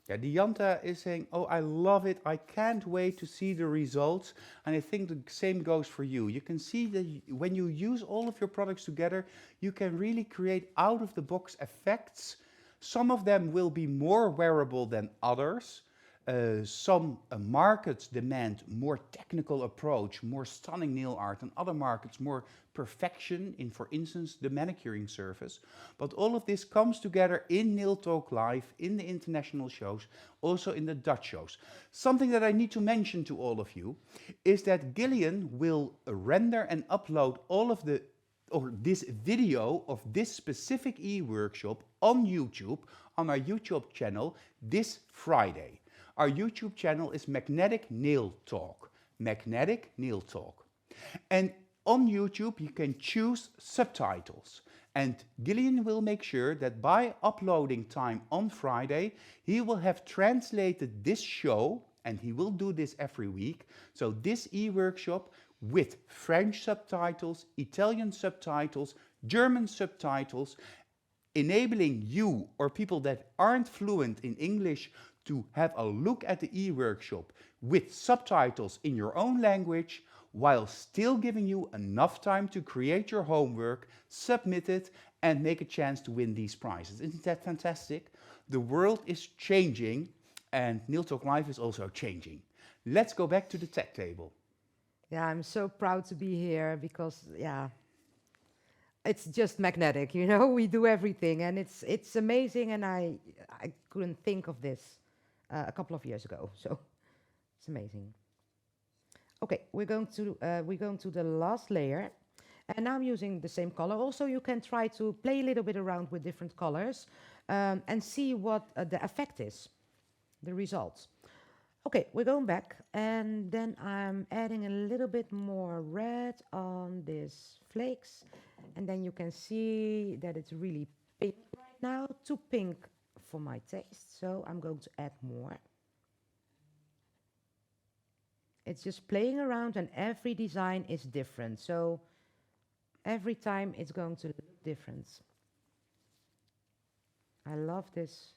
Yeah, Dianta is saying, oh, I love it. I can't wait to see the results. And I think the same goes for you. You can see that when you use all of your products together, you can really create out-of-the-box effects. Some of them will be more wearable than others. Some markets demand more technical approach, more stunning nail art, and other markets more perfection in, for instance, the manicuring service. But all of this comes together in Nail Talk Live, in the international shows, also in the Dutch shows. Something that I need to mention to all of you is that Gillian will render and upload all of this video of this specific e-workshop on YouTube, on our YouTube channel, this Friday. Our YouTube channel is Magnetic Nail Talk. Magnetic Nail Talk. And on YouTube, you can choose subtitles. And Gillian will make sure that by uploading time on Friday, he will have translated this show, and he will do this every week. So this e-workshop with French subtitles, Italian subtitles, German subtitles, enabling you or people that aren't fluent in English to have a look at the e-workshop with subtitles in your own language, while still giving you enough time to create your homework, submit it, and make a chance to win these prizes. Isn't that fantastic? The world is changing, and Nail Talk Live is also changing. Let's go back to the tech table. Yeah, I'm so proud to be here because, it's just magnetic, we do everything, and it's amazing, and I couldn't think of this a couple of years ago. So it's amazing. Okay, we're going to the last layer. And now I'm using the same color. Also, you can try to play a little bit around with different colors and see what the effect is, the results. Okay, we're going back, and then I'm adding a little bit more red on these flakes, and then you can see that it's really pink right now, too pink for my taste, so I'm going to add more. It's just playing around, and every design is different, so every time it's going to look different. I love this,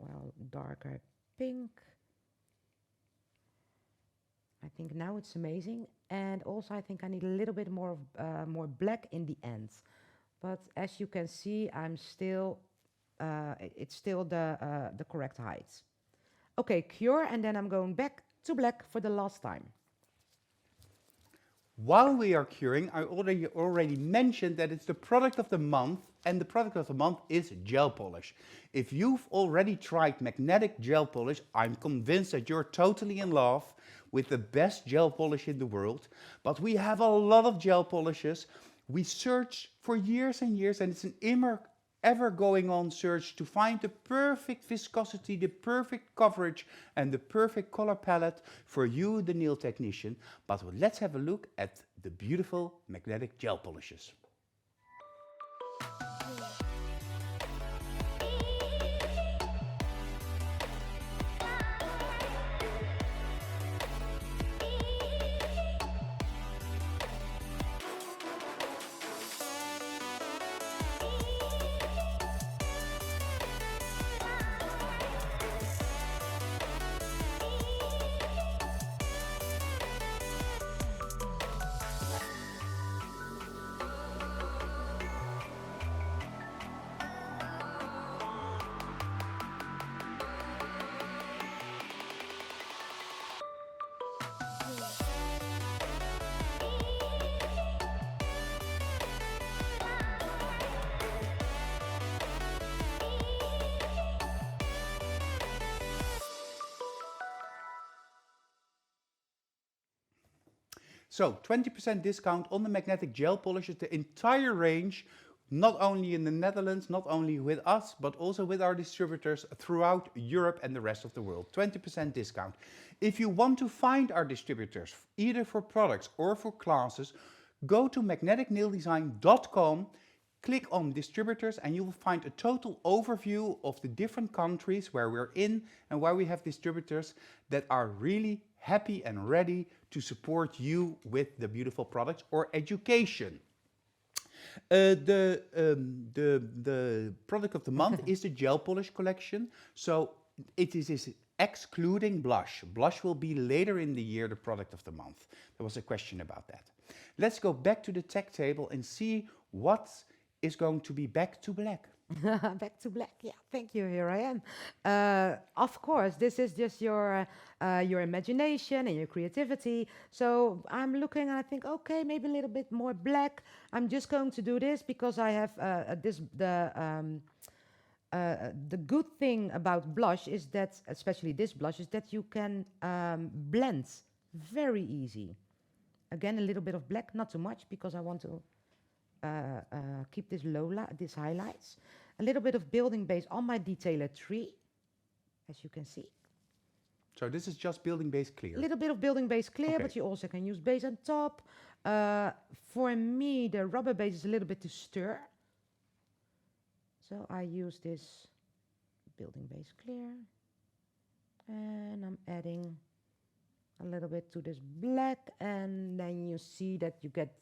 well, darker pink. I think now it's amazing, and also I think I need a little bit more more black in the end. But as you can see, I'm still it's still the correct height. Okay, cure, and then I'm going back to black for the last time. While we are curing, I already mentioned that it's the product of the month, and the product of the month is gel polish. If you've already tried magnetic gel polish, I'm convinced that you're totally in love with the best gel polish in the world. But we have a lot of gel polishes. We searched for years and years, and it's an ever going on search to find the perfect viscosity, the perfect coverage, and the perfect color palette for you, the nail technician. But let's have a look at the beautiful magnetic gel polishes. So 20% discount on the magnetic gel polishes, the entire range, not only in the Netherlands, not only with us, but also with our distributors throughout Europe and the rest of the world. 20% discount. If you want to find our distributors, either for products or for classes, go to magneticnaildesign.com, click on distributors, and you will find a total overview of the different countries where we're in and where we have distributors that are really happy and ready to support you with the beautiful products or education. The product of the month is the gel polish collection. So it is excluding blush. Blush will be later in the year the product of the month. There was a question about that. Let's go back to the tech table and see what is going to be back to black. Back to black. Yeah, thank you. Here I am. Of course, this is just your imagination and your creativity. So I'm looking and I think, okay, maybe a little bit more black. I'm just going to do this because I have the good thing about blush is that, especially this blush, is that you can blend very easy. Again, a little bit of black, not too much because I want to keep this these highlights. A little bit of building base on my detailer tree, as you can see. So this is just building base clear? A little bit of building base clear, Okay. but you also can use base on top. For me, the rubber base is a little bit to stir. So I use this building base clear. And I'm adding a little bit to this black, and then you see that you get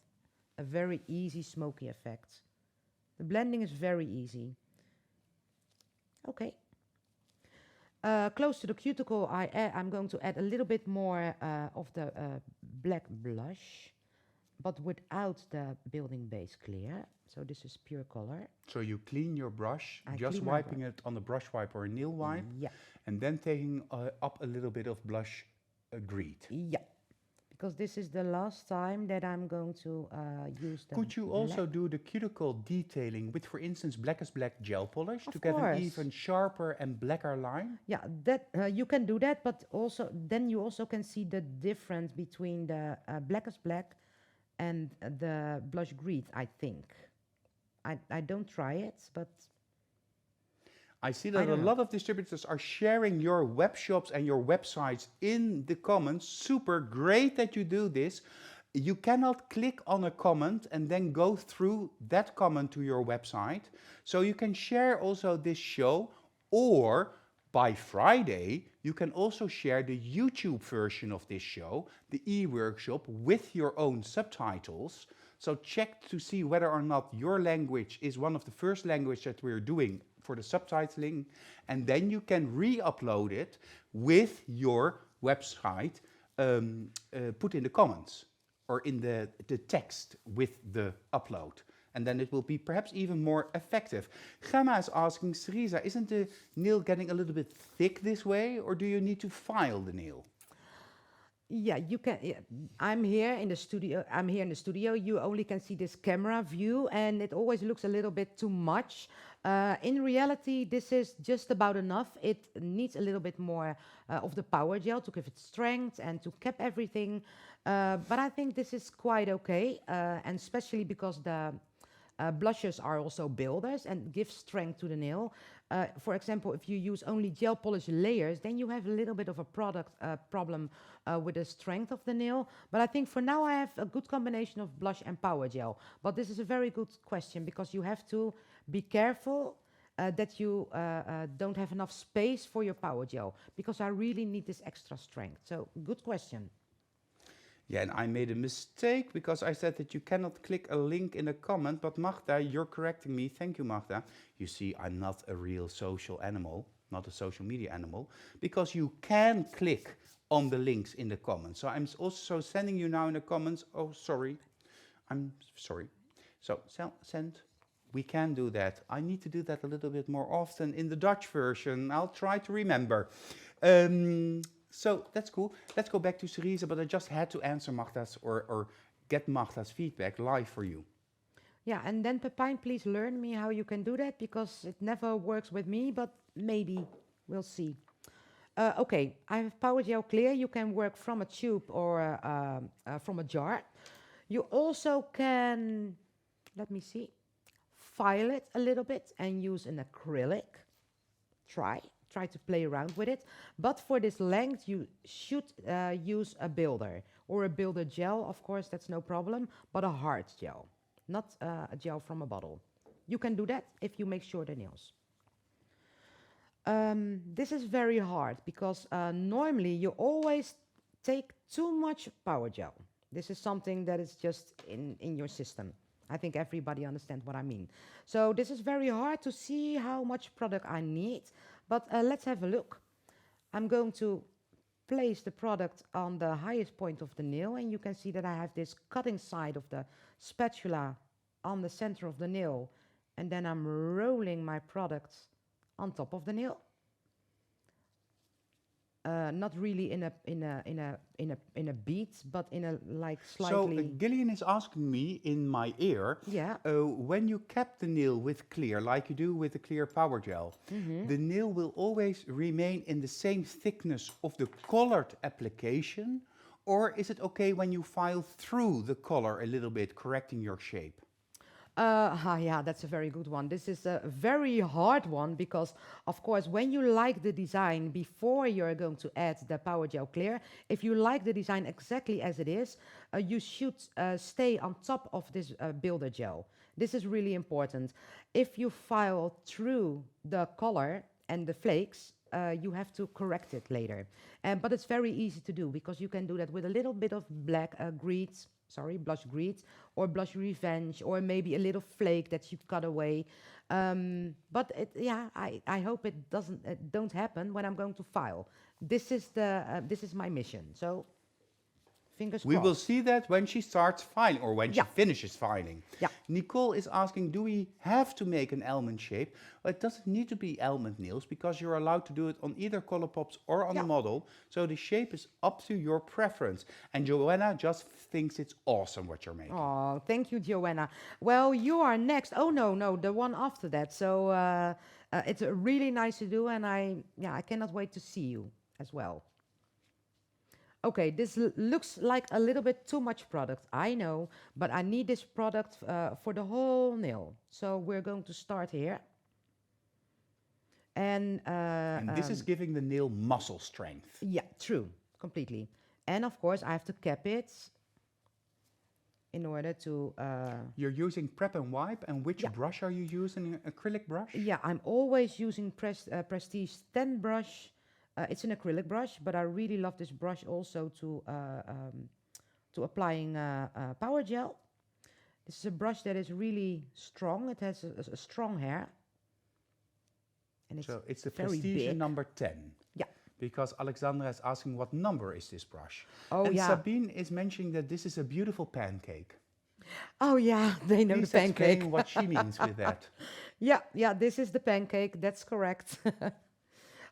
a very easy smoky effect. The blending is very easy. Okay. Close to the cuticle, I'm going to add a little bit more of the black blush, but without the building base clear. So this is pure color. So you clean your brush, I just clean my wiping it on a brush wipe or a nail wipe, Yeah. and then taking up a little bit of blush greed. Yeah. because this is the last time that I'm going to use the Could you black. also do the cuticle detailing with, for instance, black as black gel polish to Of get an course. even sharper and blacker line? Yeah, that you can do that, but also then you also can see the difference between the black as black and the blush green, I think. I don't try it, but I see I that a don't know. lot of distributors are sharing your web shops and your websites in the comments. Super great that you do this. You cannot click on a comment and then go through that comment to your website. So you can share also this show, or by Friday, you can also share the YouTube version of this show, the e-workshop, with your own subtitles. So check to see whether or not your language is one of the first languages that we're doing for the subtitling, and then you can re-upload it with your website put in the comments or in the text with the upload. And then it will be perhaps even more effective. Gemma is asking, Cerisa, isn't the nail getting a little bit thick this way, or do you need to file the nail? Yeah, you can. Yeah, I'm here in the studio. I'm here in the studio. You only can see this camera view, and it always looks a little bit too much. In reality, this is just about enough. It needs a little bit more of the power gel to give it strength and to cap everything. But I think this is quite okay, and especially because the blushes are also builders and give strength to the nail. For example, if you use only gel polish layers, then you have a little bit of a product problem with the strength of the nail. But I think for now I have a good combination of blush and power gel. But this is a very good question, because you have to be careful that you don't have enough space for your power gel, because I really need this extra strength. So good question. Yeah, and I made a mistake because I said that you cannot click a link in a comment, but Magda, you're correcting me. Thank you, Magda. You see, I'm not a real social animal, not a social media animal, because you can click on the links in the comments. So I'm also sending you now in the comments. Oh, sorry. I'm sorry. So send. We can do that. I need to do that a little bit more often in the Dutch version. I'll try to remember. So that's cool. Let's go back to Cerisa, but I just had to answer Magda's or get Magda's feedback live for you. Yeah, and then Pepijn, please learn me how you can do that, because it never works with me, but maybe we'll see. Okay, I have power gel clear. You can work from a tube or from a jar. You also can, let me see, file it a little bit and use an acrylic. Try to play around with it. But for this length, you should use a builder or a builder gel. Of course, that's no problem, but a hard gel, not a gel from a bottle. You can do that if you make shorter nails. This is very hard because normally you always take too much power gel. This is something that is just in your system. I think everybody understands what I mean. So this is very hard to see how much product I need, but let's have a look. I'm going to place the product on the highest point of the nail, and you can see that I have this cutting side of the spatula on the center of the nail, and then I'm rolling my product on top of the nail. Not really in a beat, but in a like slightly. So Gillian is asking me in my ear, Yeah. when you cap the nail with clear, like you do with the clear power gel, the nail will always remain in the same thickness of the colored application, or is it okay when you file through the color a little bit, correcting your shape? Yeah, that's a very good one. This is a very hard one because, of course, when you like the design before you're going to add the Power Gel Clear, if you like the design exactly as it is, you should stay on top of this builder gel. This is really important. If you file through the color and the flakes, you have to correct it later. But it's very easy to do because you can do that with a little bit of black blush grease or blush revenge, or maybe a little flake that you cut away. But I hope it don't happen when I'm going to file. This is my mission. So Fingers We will crossed. see that when she starts filing or when she Yeah. finishes filing. Yeah. Nicole is asking, do we have to make an almond shape? Well, it doesn't need to be almond nails because you're allowed to do it on either Colourpops or on Yeah. a model. So the shape is up to your preference. And Joanna just thinks it's awesome what you're making. Oh, thank you, Joanna. Well, you are next. Oh no, the one after that. So it's really nice to do, and I cannot wait to see you as well. Okay, this looks like a little bit too much product, I know, but I need this product for the whole nail. So we're going to start here. And This is giving the nail muscle strength. yeah, true, completely. And of course, I have to cap it in order to... You're using prep and wipe, and which Yeah. brush are you using? An acrylic brush? Yeah, I'm always using Prestige 10 brush. It's an acrylic brush, but I really love this brush also to applying Powergel. This is a brush that is really strong. It has a strong hair. And it's So it's the very Prestige big. number 10. Yeah. Because Alexandra is asking what number is this brush. Oh, and yeah. Sabine is mentioning that this is a beautiful pancake. Oh yeah, they know Please the pancake. explain what she means with that. Yeah, this is the pancake. That's correct.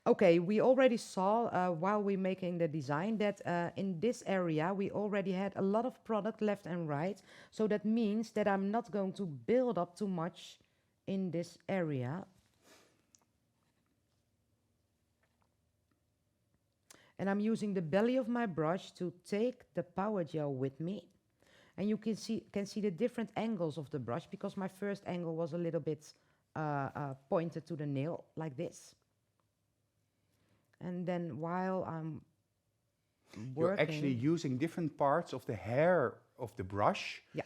Okay, we already saw while we're making the design that in this area we already had a lot of product left and right. So that means that I'm not going to build up too much in this area. And I'm using the belly of my brush to take the Powergel with me. And you can see the different angles of the brush because my first angle was a little bit pointed to the nail like this. And then while I'm You're working... actually using different parts of the hair of the brush Yeah.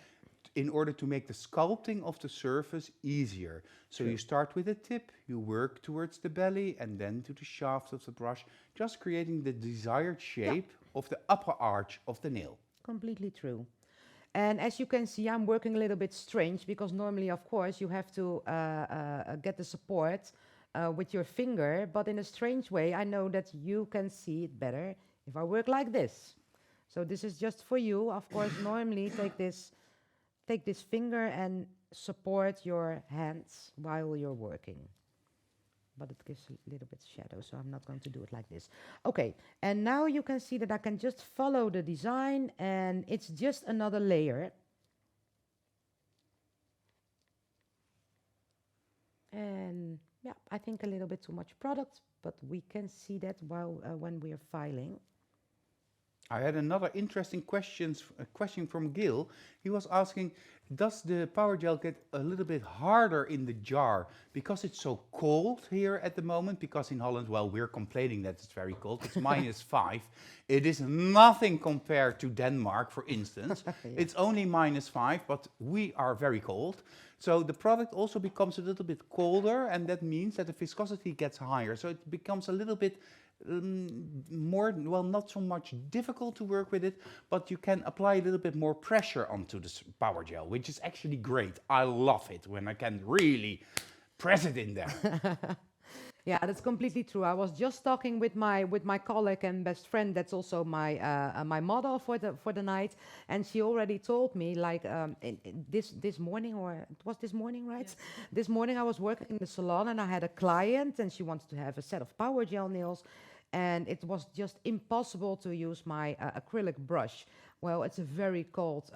in order to make the sculpting of the surface easier. So you start with the tip, you work towards the belly, and then to the shaft of the brush, just creating the desired shape of the upper arch of the nail. Completely true. And as you can see, I'm working a little bit strange because normally, of course, you have to get the support with your finger. But in a strange way, I know that you can see it better if I work like this. So this is just for you. Of course, normally take this finger and support your hands while you're working. But it gives a little bit shadow, so I'm not going to do it like this. Okay, and now you can see that I can just follow the design and it's just another layer. And yeah, I think a little bit too much product, but we can see that while when we are filing. I had another interesting question from Gil. He was asking, does the Powergel get a little bit harder in the jar because it's so cold here at the moment? Because in Holland, well, we're complaining that it's very cold. It's -5. It is nothing compared to Denmark, for instance. Yeah. It's only -5, but we are very cold. So the product also becomes a little bit colder, and that means that the viscosity gets higher. So it becomes a little bit more, well, not so much difficult to work with it, but you can apply a little bit more pressure onto the Powergel, which is actually great. I love it when I can really press it in there. Yeah, that's completely true. I was just talking with my colleague and best friend. That's also my model for the night, and she already told me like this morning, or it was this morning, right? Yes. This morning I was working in the salon and I had a client, and she wanted to have a set of Powergel nails, and it was just impossible to use my acrylic brush. Well, it's a very cold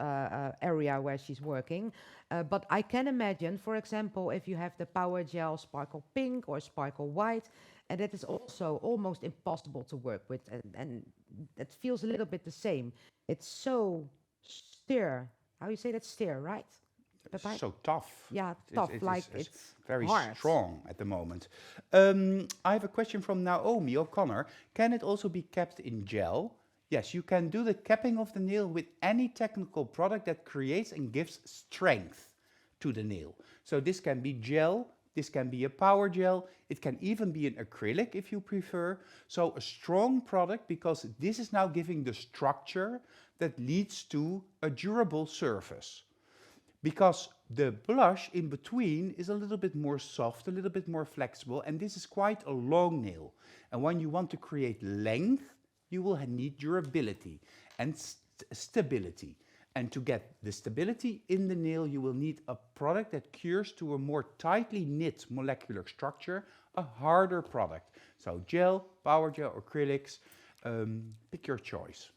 area where she's working. But I can imagine, for example, if you have the Powergel Sparkle Pink or Sparkle White, and it is also almost impossible to work with. And it feels a little bit the same. It's so steer. How you say that? Steer, right? Pepijn? So tough. Yeah, tough. It's very hard. strong at the moment. I have a question from Naomi O'Connor. Can it also be kept in gel? Yes, you can do the capping of the nail with any technical product that creates and gives strength to the nail. So this can be gel, this can be a Powergel, it can even be an acrylic if you prefer. So a strong product, because this is now giving the structure that leads to a durable surface. Because the blush in between is a little bit more soft, a little bit more flexible, and this is quite a long nail. And when you want to create length, you will need durability. And stability. And to get the stability in the nail, you will need a product that cures to a more tightly knit molecular structure, a harder product. So gel, power gel, acrylics, pick your choice.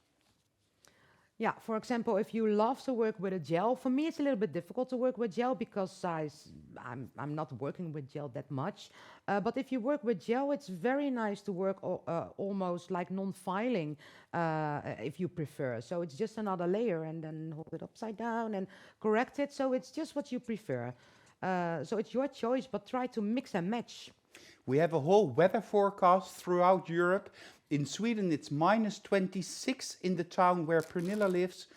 Yeah, for example, if you love to work with a gel, for me it's a little bit difficult to work with gel because I'm not working with gel that much. But if you work with gel, it's very nice to work almost like non-filing if you prefer. So it's just another layer and then hold it upside down and correct it. So it's just what you prefer. So it's your choice, but try to mix and match. We have a whole weather forecast throughout Europe. In Sweden, it's minus 26 in the town where Pernilla lives.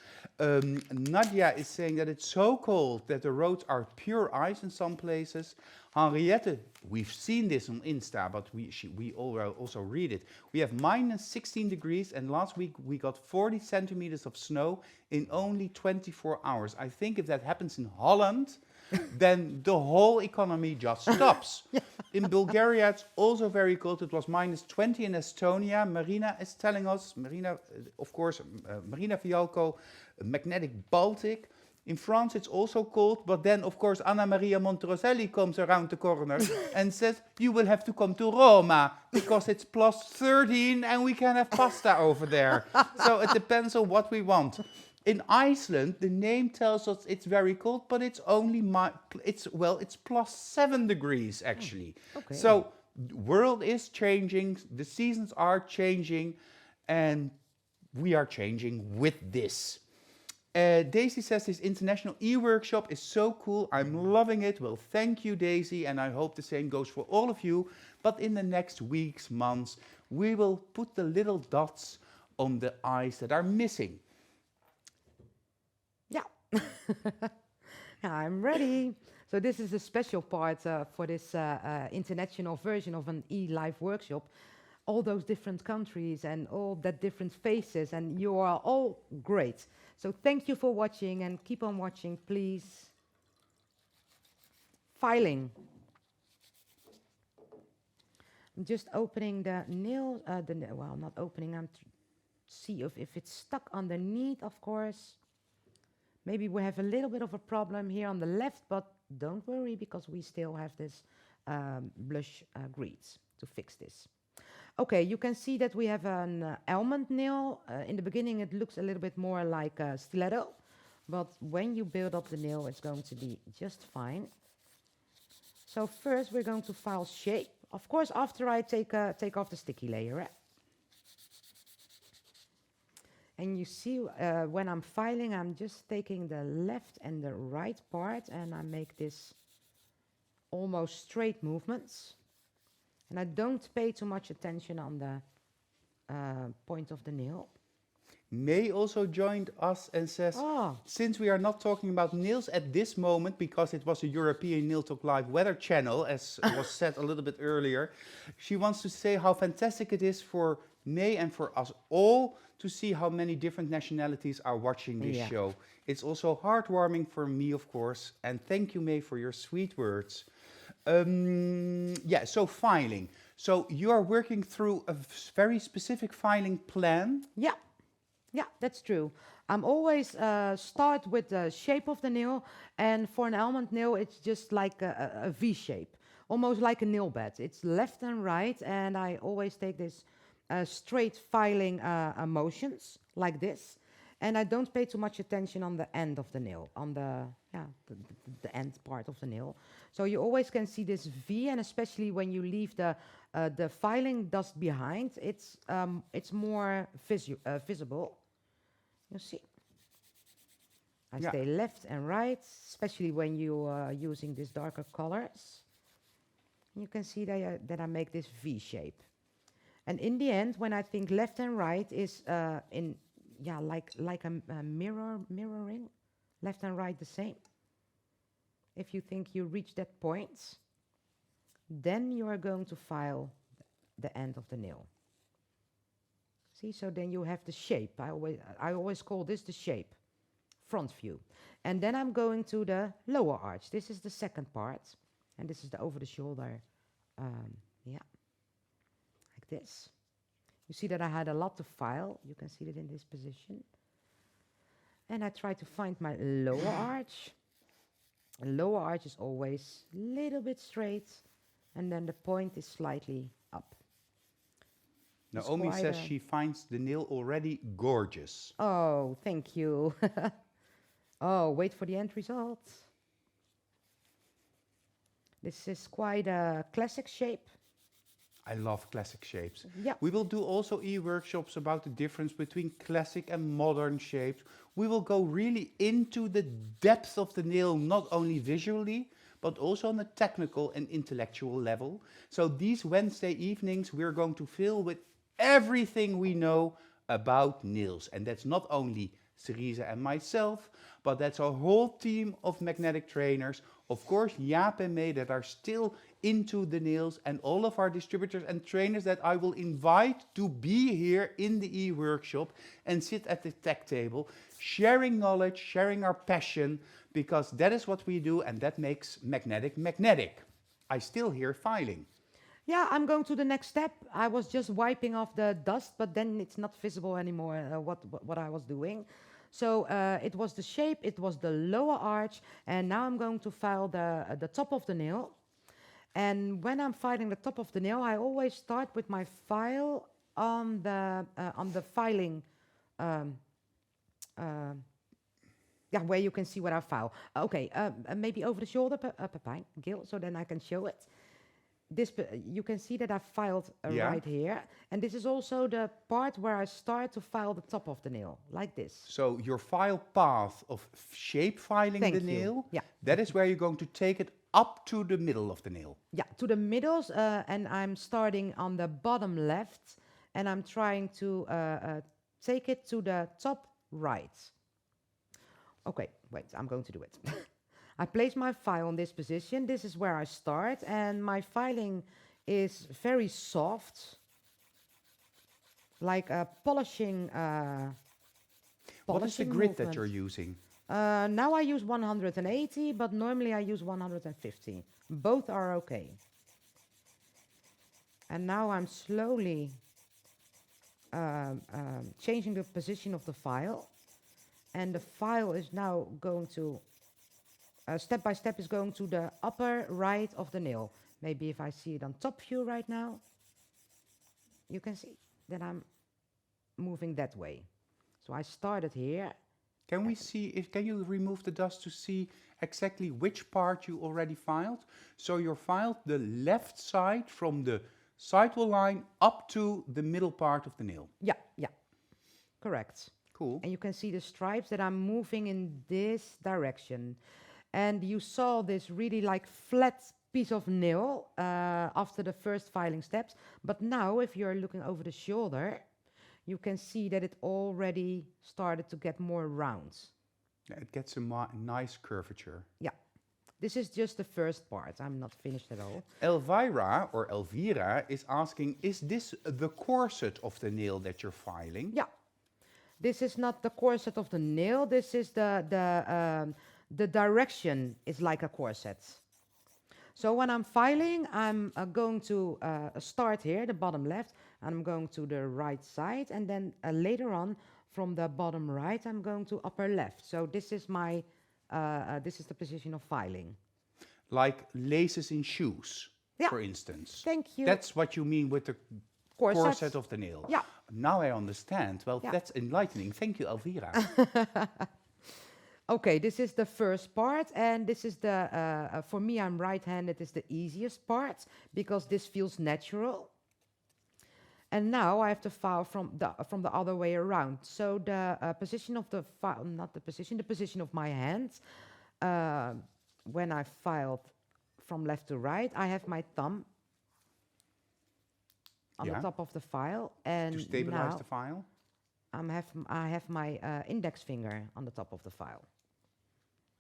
Nadia is saying that it's so cold that the roads are pure ice in some places. Henriette, we've seen this on Insta, but we also read it. We have minus 16 degrees, and last week we got 40 centimeters of snow in only 24 hours. I think if that happens in Holland, then the whole economy just stops. In Bulgaria, it's also very cold. It was minus 20 in Estonia. Marina is telling us, Marina Fialco, magnetic Baltic. In France, it's also cold, but then, of course, Anna Maria Monteroselli comes around the corner and says, you will have to come to Roma, because it's plus 13 and we can have pasta over there. So it depends on what we want. In Iceland, the name tells us it's very cold, but it's only it's plus 7 degrees actually. Okay. So the world is changing, the seasons are changing, and we are changing with this. Daisy says this international e-workshop is so cool. I'm loving it. Well, thank you, Daisy, and I hope the same goes for all of you. But in the next weeks, months, we will put the little dots on the eyes that are missing. Yeah, I'm ready. So this is a special part for this international version of an e-live workshop. All those different countries and all that different faces, and you are all great. So thank you for watching, and keep on watching, please. Filing. I'm just opening the nail, well, not opening, I'm see if it's stuck underneath, of course. Maybe we have a little bit of a problem here on the left, but don't worry, because we still have this blush grease to fix this. Okay, you can see that we have an almond nail. In the beginning, it looks a little bit more like a stiletto, but when you build up the nail, it's going to be just fine. So first, we're going to file shape. Of course, after I take off the sticky layer. And you see, when I'm filing, I'm just taking the left and the right part, and I make this almost straight movements. And I don't pay too much attention on the point of the nail. May also joined us and says, since we are not talking about nails at this moment, because it was a European Nail Talk Live weather channel, as was said a little bit earlier, she wants to say how fantastic it is for May and for us all to see how many different nationalities are watching this show. It's also heartwarming for me, of course, and thank you, May, for your sweet words. So filing. So you are working through a very specific filing plan? Yeah, that's true. I'm always start with the shape of the nail, and for an almond nail, it's just like a V shape, almost like a nail bed. It's left and right, and I always take this straight filing motions like this, and I don't pay too much attention on the end of the nail, on the end part of the nail. So you always can see this V, and especially when you leave the filing dust behind, it's more visible. You see, I stay left and right, especially when you are using these darker colors. You can see that I make this V shape. And in the end, when I think left and right is like a mirroring, left and right the same. If you think you reach that point, then you are going to file the end of the nail. See, so then you have the shape. I always call this the shape, front view. And then I'm going to the lower arch. This is the second part, and this is the over the shoulder, like this. You see that I had a lot to file. You can see it in this position. and I try to find my lower arch. The lower arch is always a little bit straight, and then the point is slightly up. It's Naomi quite says a- she finds the nail already gorgeous. Oh, thank you. Oh, wait for the end result. This is quite a classic shape. I love classic shapes. Yeah. We will do also e-workshops about the difference between classic and modern shapes. We will go really into the depth of the nail, not only visually, but also on a technical and intellectual level. So these Wednesday evenings we're going to fill with everything we know about nails. And that's not only Cerisa and myself, but that's a whole team of magnetic trainers. Of course, Jaap and May that are still into the nails, and all of our distributors and trainers that I will invite to be here in the e-workshop and sit at the tech table, sharing knowledge, sharing our passion, because that is what we do and that makes magnetic magnetic. I still hear filing. Yeah, I'm going to the next step. I was just wiping off the dust, but then it's not visible anymore what I was doing. So it was the shape, it was the lower arch, and now I'm going to file the top of the nail. And when I'm filing the top of the nail, I always start with my file on the filing, yeah, where you can see what I file. Okay, maybe over the shoulder, Pepijn, Gil, so then I can show it. You can see that I filed Yeah. right here, and this is also the part where I start to file the top of the nail, like this. So your file path of shape filing Thank the you. nail, Yeah. that is where you're going to take it up to the middle of the nail. Yeah, to the middles, and I'm starting on the bottom left, and I'm trying to take it to the top right. Okay, wait, I'm going to do it. I place my file in this position. This is where I start, and my filing is very soft, like a polishing. What is the polishing grit that movement. you're using? Now I use 180, but normally I use 150. Both are okay. And now I'm slowly changing the position of the file. And the file is now going to, step by step, is going to the upper right of the nail. Maybe if I see it on top view right now, you can see that I'm moving that way. So I started here. Can we see, can you remove the dust to see exactly which part you already filed? So you filed the left side from the sidewall line up to the middle part of the nail. Yeah, yeah, correct. Cool. And you can see the stripes that I'm moving in this direction. And you saw this really like flat piece of nail after the first filing steps. But now if you're looking over the shoulder, you can see that it already started to get more round. Yeah, it gets a nice curvature. Yeah, this is just the first part. I'm not finished at all. Elvira, or Elvira, is asking, is this the corset of the nail that you're filing? Yeah, this is not the corset of the nail. This is the direction is like a corset. So when I'm filing, I'm going to start here, the bottom left, and I'm going to the right side, and then later on, from the bottom right, I'm going to upper left. So this is my, this is the position of filing. Like laces in shoes, Yeah. for instance. Thank you. That's what you mean with the corset of the nail. Yeah. Now I understand. Well, Yeah. that's enlightening. Thank you, Elvira. Okay, this is the first part, and this is the, for me, I'm right-handed, is the easiest part, because this feels natural. And now I have to file from the other way around. So the position of the file, not the position of my hand, when I filed from left to right, I have my thumb on Yeah. the top of the file, and To stabilize now the file? I have my index finger on the top of the file.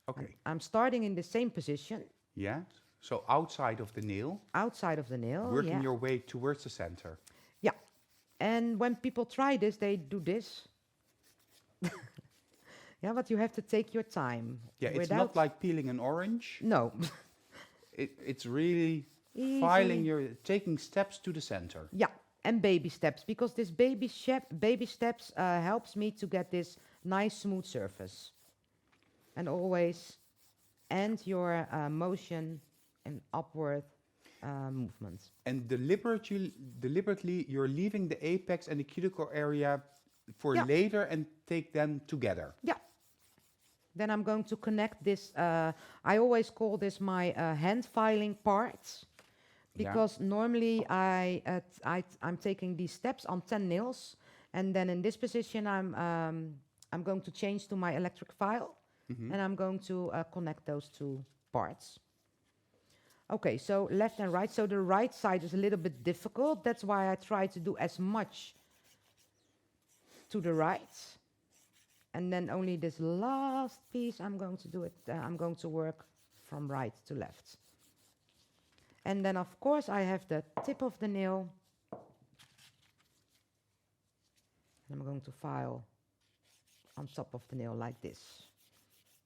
Okay. I'm starting in the same position, Yeah. So outside of the nail, outside of the nail. working Yeah. your way towards the center. Yeah. And when people try this, they do this. Yeah, but you have to take your time. Yeah, it's without- not like peeling an orange. No. It's really Easy. filing, you're taking steps to the center. Yeah, and baby steps, because this baby steps helps me to get this nice smooth surface. And always end your motion in upward movement. And deliberately, you're leaving the apex and the cuticle area for Yeah. later and take them together. Yeah. Then I'm going to connect this. I always call this my hand filing part, because normally I'm taking these steps on 10 nails, and then in this position I'm going to change to my electric file, and I'm going to connect those two parts. Okay, so left and right. So the right side is a little bit difficult. That's why I try to do as much to the right. And then only this last piece, I'm going to do it, I'm going to work from right to left. And then, of course, I have the tip of the nail. And I'm going to file on top of the nail like this.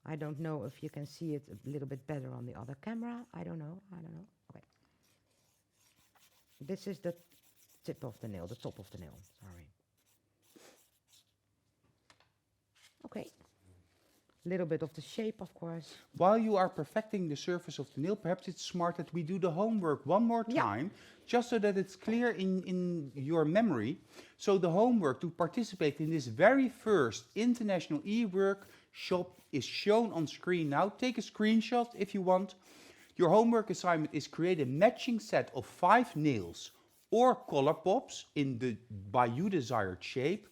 I don't know if you can see it a little bit better on the other camera. I don't know. Okay. This is the tip of the nail, the top of the nail, sorry. Okay. A little bit of the shape, of course. While you are perfecting the surface of the nail, perhaps it's smart that we do the homework one more time, just so that it's clear in your memory. So the homework to participate in this very first international e-workshop is shown on screen now. Take a screenshot if you want. Your homework assignment is create a matching set of 5 nails or color pops in the by you desired shape,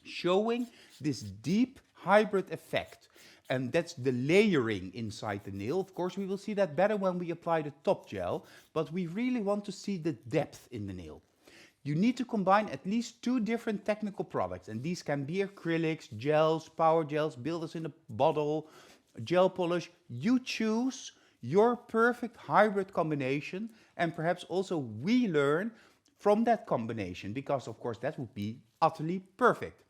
showing this deep hybrid effect. And that's the layering inside the nail. Of course, we will see that better when we apply the top gel, but we really want to see the depth in the nail. You need to combine at least 2 different technical products, and these can be acrylics, gels, power gels, builders in a bottle, gel polish. You choose your perfect hybrid combination, and perhaps also we learn from that combination, because of course that would be utterly perfect.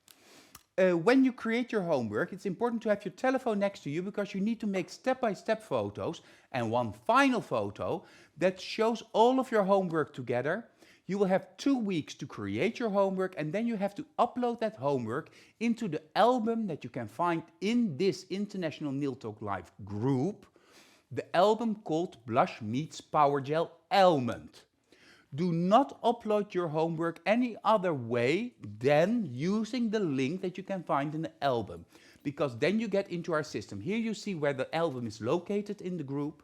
When you create your homework, it's important to have your telephone next to you, because you need to make step-by-step photos and one final photo that shows all of your homework together. You will have 2 weeks to create your homework, and then you have to upload that homework into the album that you can find in this International Nail Talk Live group, the album called Blush Meets Powergel Almond. Do not upload your homework any other way than using the link that you can find in the album, because then you get into our system. Here you see where the album is located in the group.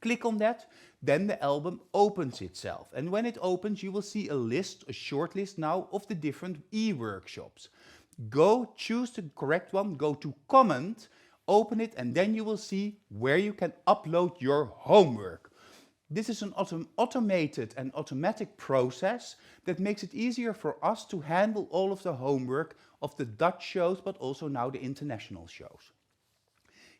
Click on that, then the album opens itself. And when it opens, you will see a list, a short list now, of the different e-workshops. Go choose the correct one, go to comment, open it, and then you will see where you can upload your homework. This is an automated and automatic process that makes it easier for us to handle all of the homework of the Dutch shows, but also now the international shows.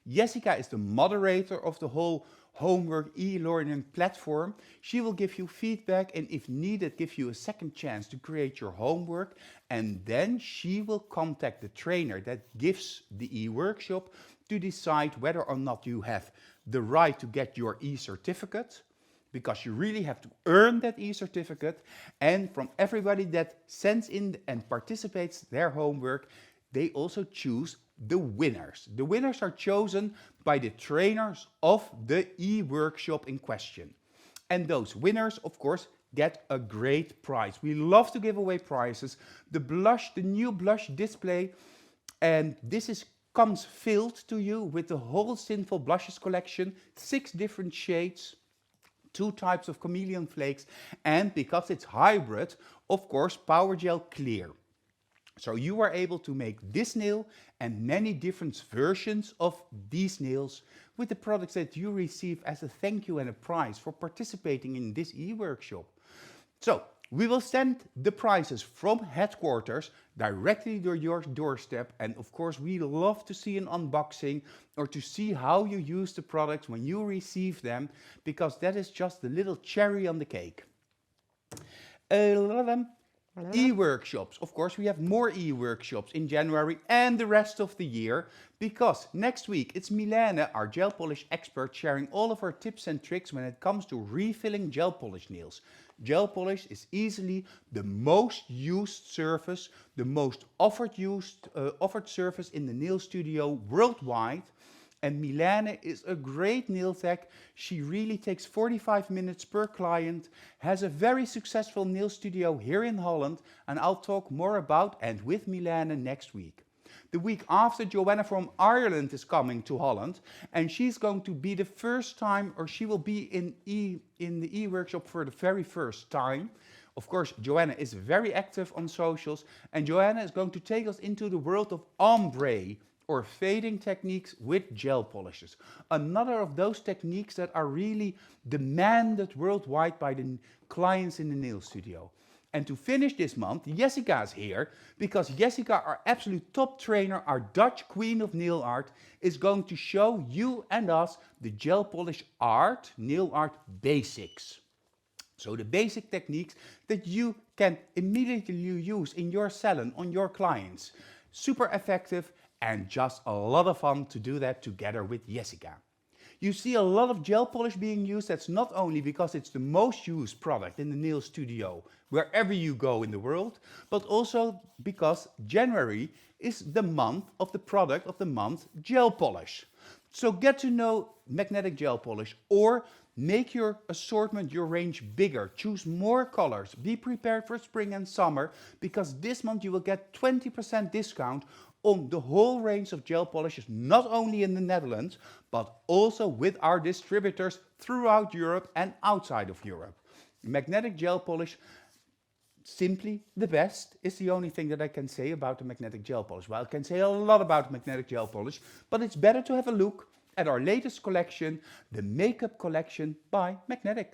Jessica is the moderator of the whole homework e-learning platform. She will give you feedback and if needed give you a second chance to create your homework, and then she will contact the trainer that gives the e-workshop to decide whether or not you have the right to get your e-certificate, because you really have to earn that e-certificate. And from everybody that sends in and participates their homework, they also choose the winners. The winners are chosen by the trainers of the e-workshop in question. And those winners, of course, get a great prize. We love to give away prizes. The new blush display, and this comes filled to you with the whole Sinful Blushes collection, 6 different shades, 2 types of chameleon flakes, and because it's hybrid, of course, Powergel Clear. So you are able to make this nail and many different versions of these nails with the products that you receive as a thank you and a prize for participating in this e-workshop. So we will send the prizes from headquarters directly to your doorstep, and of course we love to see an unboxing or to see how you use the products when you receive them, because that is just the little cherry on the cake. E-workshops. Of course, we have more e-workshops in January and the rest of the year, because next week it's Milene, our gel polish expert, sharing all of her tips and tricks when it comes to refilling gel polish nails. Gel polish is easily the most used surface, the most offered surface in the nail studio worldwide. And Milene is a great nail tech. She really takes 45 minutes per client, has a very successful nail studio here in Holland, and I'll talk more about and with Milene next week. The week after, Joanna from Ireland is coming to Holland, and she's going to be the first time, or she will be in the e-workshop for the very first time. Of course, Joanna is very active on socials, and Joanna is going to take us into the world of ombre, or fading techniques with gel polishes. Another of those techniques that are really demanded worldwide by the clients in the nail studio. And to finish this month, Jessica is here, because Jessica, our absolute top trainer, our Dutch queen of nail art, is going to show you and us the gel polish art, nail art basics. So the basic techniques that you can immediately use in your salon on your clients. Super effective and just a lot of fun to do that together with Jessica. You see a lot of gel polish being used. That's not only because it's the most used product in the nail studio wherever you go in the world, but also because January is the month of the product of the month, gel polish. So get to know magnetic gel polish, or make your assortment, your range bigger. Choose more colors. Be prepared for spring and summer, because this month you will get 20% discount on the whole range of gel polishes, not only in the Netherlands, but also with our distributors throughout Europe and outside of Europe. Magnetic gel polish, simply the best, is the only thing that I can say about the magnetic gel polish. Well, I can say a lot about magnetic gel polish, but it's better to have a look at our latest collection, the Makeup Collection by Magnetic.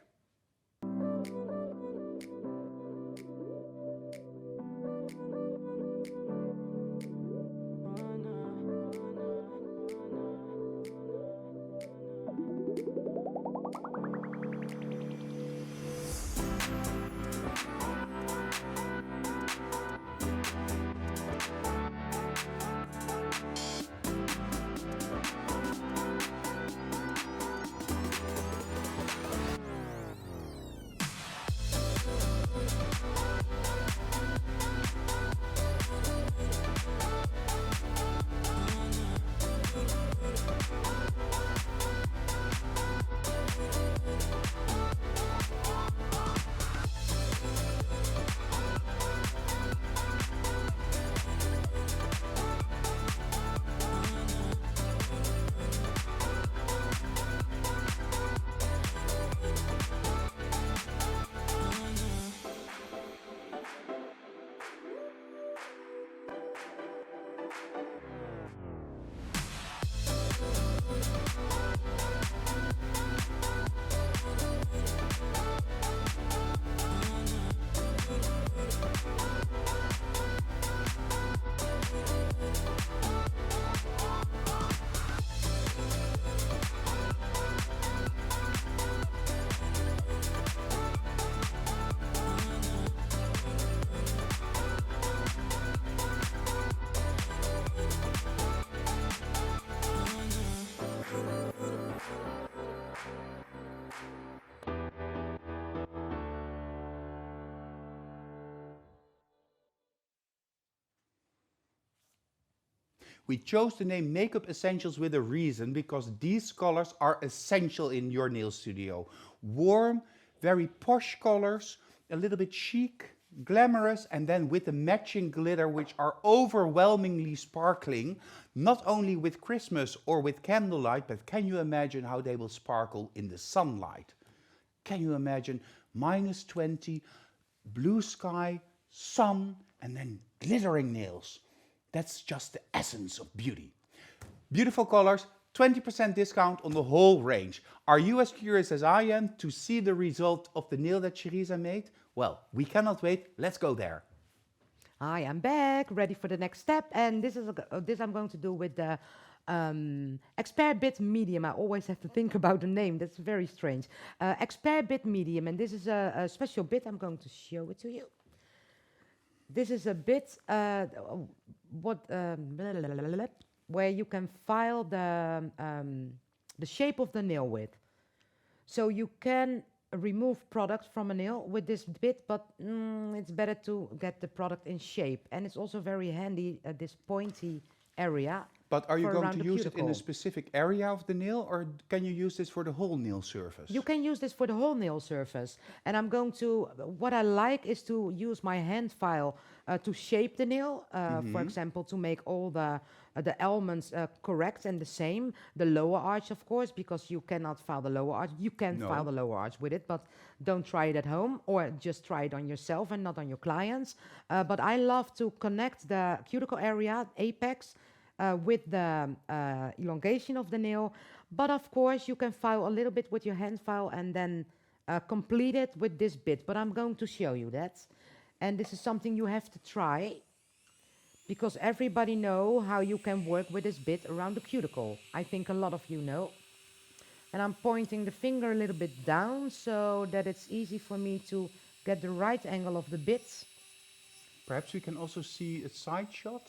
We chose the name Makeup Essentials with a reason, because these colors are essential in your nail studio. Warm, very posh colors, a little bit chic, glamorous, and then with the matching glitter, which are overwhelmingly sparkling, not only with Christmas or with candlelight, but can you imagine how they will sparkle in the sunlight? Can you imagine -20, blue sky, sun, and then glittering nails? That's just the essence of beauty. Beautiful colors, 20% discount on the whole range. Are you as curious as I am to see the result of the nail that Cerisa made? Well, we cannot wait. Let's go there. I am back, ready for the next step, and this I'm going to do with the expert bit medium. I always have to think about the name. That's very strange. Expert bit medium, and this is a special bit. I'm going to show it to you. This is a bit where you can file the shape of the nail with. So you can remove product from a nail with this bit, but it's better to get the product in shape. And it's also very handy at this pointy area. But are you for going around to the use it in a cuticle. specific area of the nail, or can you use this for the whole nail surface? You can use this for the whole nail surface. And I'm going to, what I like is to use my hand file to shape the nail. For example, to make all the elements correct and the same. The lower arch, of course, because you cannot file the lower arch. You can No. file the lower arch with it, but don't try it at home, or just try it on yourself and not on your clients. But I love to connect the cuticle area, apex, with the elongation of the nail. But of course, you can file a little bit with your hand file and then complete it with this bit. But I'm going to show you that. And this is something you have to try, because everybody know how you can work with this bit around the cuticle. I think a lot of you know. And I'm pointing the finger a little bit down so that it's easy for me to get the right angle of the bit. Perhaps we can also see a side shot,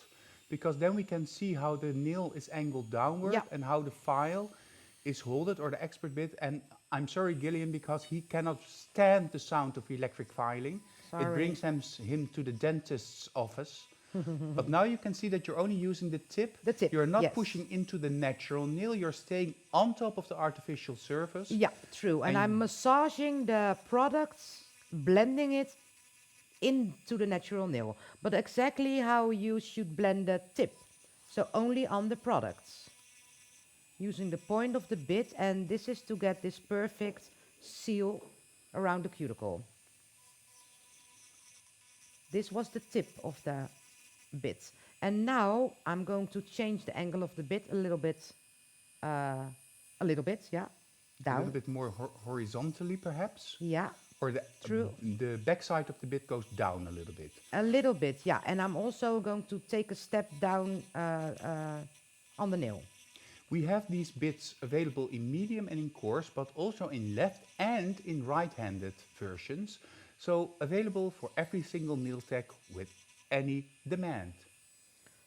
because then we can see how the nail is angled downward and how the file is holded, or the expert bit. And I'm sorry, Gillian, because he cannot stand the sound of electric filing. Sorry. It brings him to the dentist's office. But now you can see that you're only using the tip. The tip, You're not yes. pushing into the natural nail. You're staying on top of the artificial surface. Yeah, true. And I'm massaging the products, blending it into the natural nail. But exactly how you should blend the tip. So only on the products. Using the point of the bit, and this is to get this perfect seal around the cuticle. This was the tip of the bit. And now I'm going to change the angle of the bit a little bit, yeah, A down. little bit more horizontally, perhaps. Yeah, Or True. the back side of the bit goes down a little bit. a little bit, yeah. And I'm also going to take a step down on the nail. We have these bits available in medium and in coarse, but also in left and in right-handed versions. So available for every single nail tech with any demand.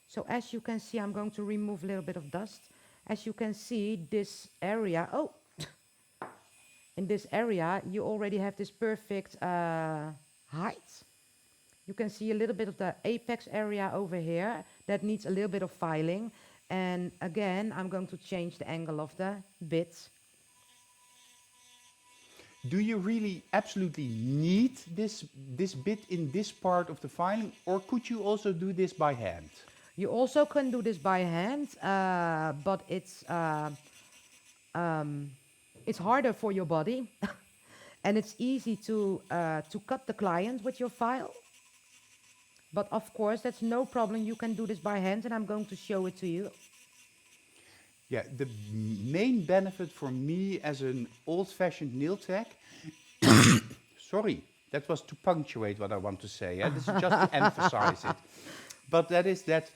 So as you can see, I'm going to remove a little bit of dust. As you can see, this area, in this area, you already have this perfect height. You can see a little bit of the apex area over here that needs a little bit of filing. And again, I'm going to change the angle of the bit. Do you really absolutely need this bit in this part of the filing, or could you also do this by hand? You also can do this by hand, but it's harder for your body, and it's easy to cut the client with your file. But of course, that's no problem. You can do this by hand, and I'm going to show it to you. Yeah, the main benefit for me as an old-fashioned nail tech, sorry, that was to punctuate what I want to say. This is just to emphasize it. But that is that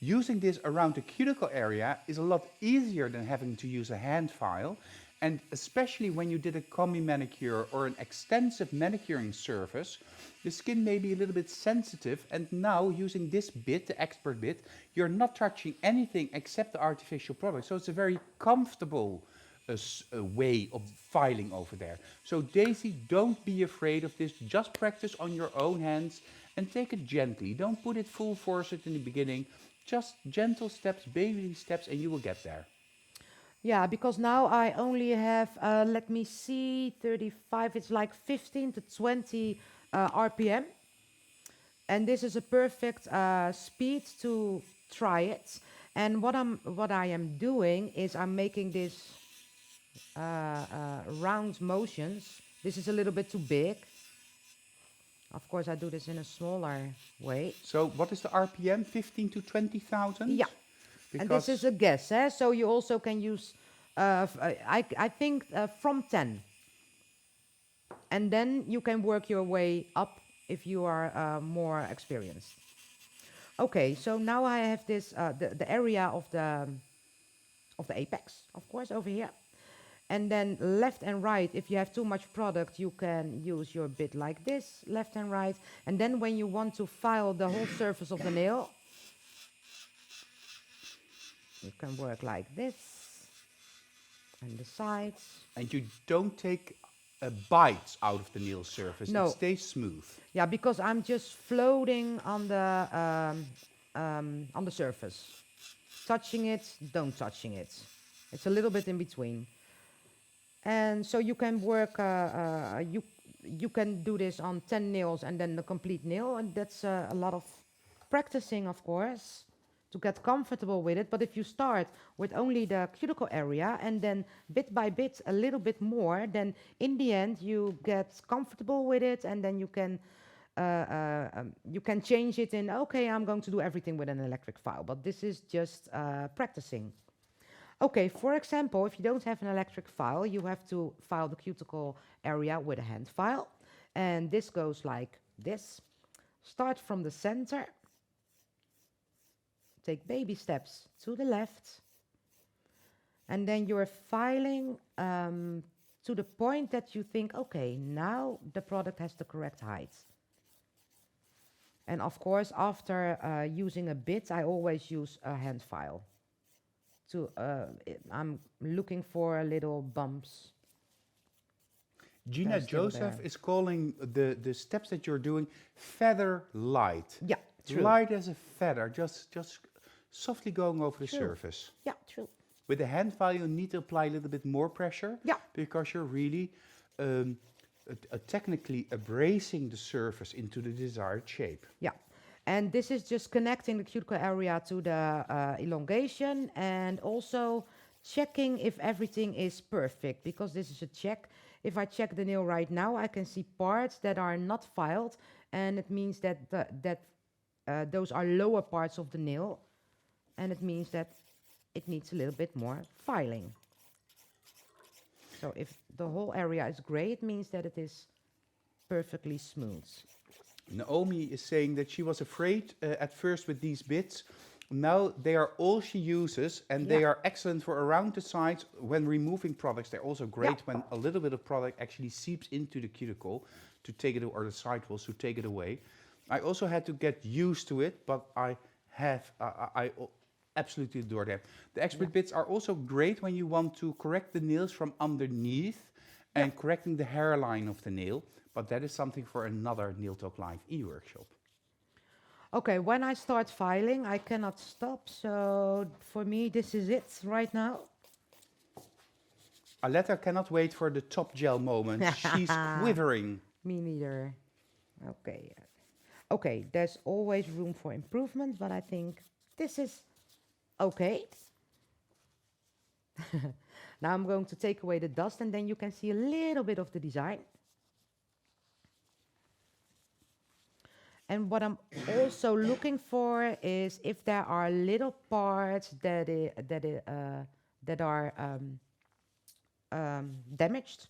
using this around the cuticle area is a lot easier than having to use a hand file. And especially when you did a combi manicure or an extensive manicuring surface, the skin may be a little bit sensitive, and now using this bit, the expert bit, you're not touching anything except the artificial product. So it's a very comfortable way of filing over there. So Daisy, don't be afraid of this. Just practice on your own hands and take it gently. Don't put it full force in the beginning. Just gentle steps, baby steps, and you will get there. Yeah, because now I only have, let me see, 35, it's like 15 to 20 RPM. And this is a perfect speed to try it. And what I am doing is I'm making this round motions. This is a little bit too big. Of course, I do this in a smaller way. So what is the RPM? 15 to 20,000? Yeah. And this is a guess, eh? So you also can use, I think, from 10. And then you can work your way up if you are more experienced. Okay, so now I have this, the area of the apex, of course, over here. And then left and right, if you have too much product, you can use your bit like this, left and right. And then when you want to file the whole surface of the nail, you can work like this, and the sides. And you don't take bites out of the nail surface. No. It stays smooth. Yeah, because I'm just floating on the surface. Touching it, don't touching it. It's a little bit in between. And so you can work, you can do this on 10 nails and then the complete nail, and that's a lot of practicing, of course, to get comfortable with it. But if you start with only the cuticle area and then bit by bit a little bit more, then in the end you get comfortable with it, and then you can change it in, okay, I'm going to do everything with an electric file, but this is just practicing. Okay, for example, if you don't have an electric file, you have to file the cuticle area with a hand file. And this goes like this. Start from the center. Take baby steps to the left. And then you're filing to the point that you think, okay, now the product has the correct height. And of course, after using a bit, I always use a hand file. I'm looking for little bumps. Gina Joseph is calling the steps that you're doing feather light. Yeah, true. Light as a feather, just softly going over the surface. Yeah, true. With the hand file, you need to apply a little bit more pressure. Yeah. Because you're really technically abrasing the surface into the desired shape. Yeah. And this is just connecting the cuticle area to the elongation, and also checking if everything is perfect, because this is a check. If I check the nail right now, I can see parts that are not filed, and it means that those are lower parts of the nail, and it means that it needs a little bit more filing. So if the whole area is gray, it means that it is perfectly smooth. Naomi is saying that she was afraid at first with these bits. Now they are all she uses, and they are excellent for around the sides when removing products. They're also great when a little bit of product actually seeps into the cuticle to take it, or the sidewalls to take it away. I also had to get used to it, but I absolutely adore them. The expert bits are also great when you want to correct the nails from underneath and correcting the hairline of the nail. But that is something for another Nail Talk Live e-workshop. Okay, when I start filing, I cannot stop. So for me, this is it right now. Aletta cannot wait for the top gel moment. She's quivering. Me neither. Okay. Okay, there's always room for improvement, but I think this is okay. Now I'm going to take away the dust, and then you can see a little bit of the design. And what I'm also looking for is if there are little parts that are damaged.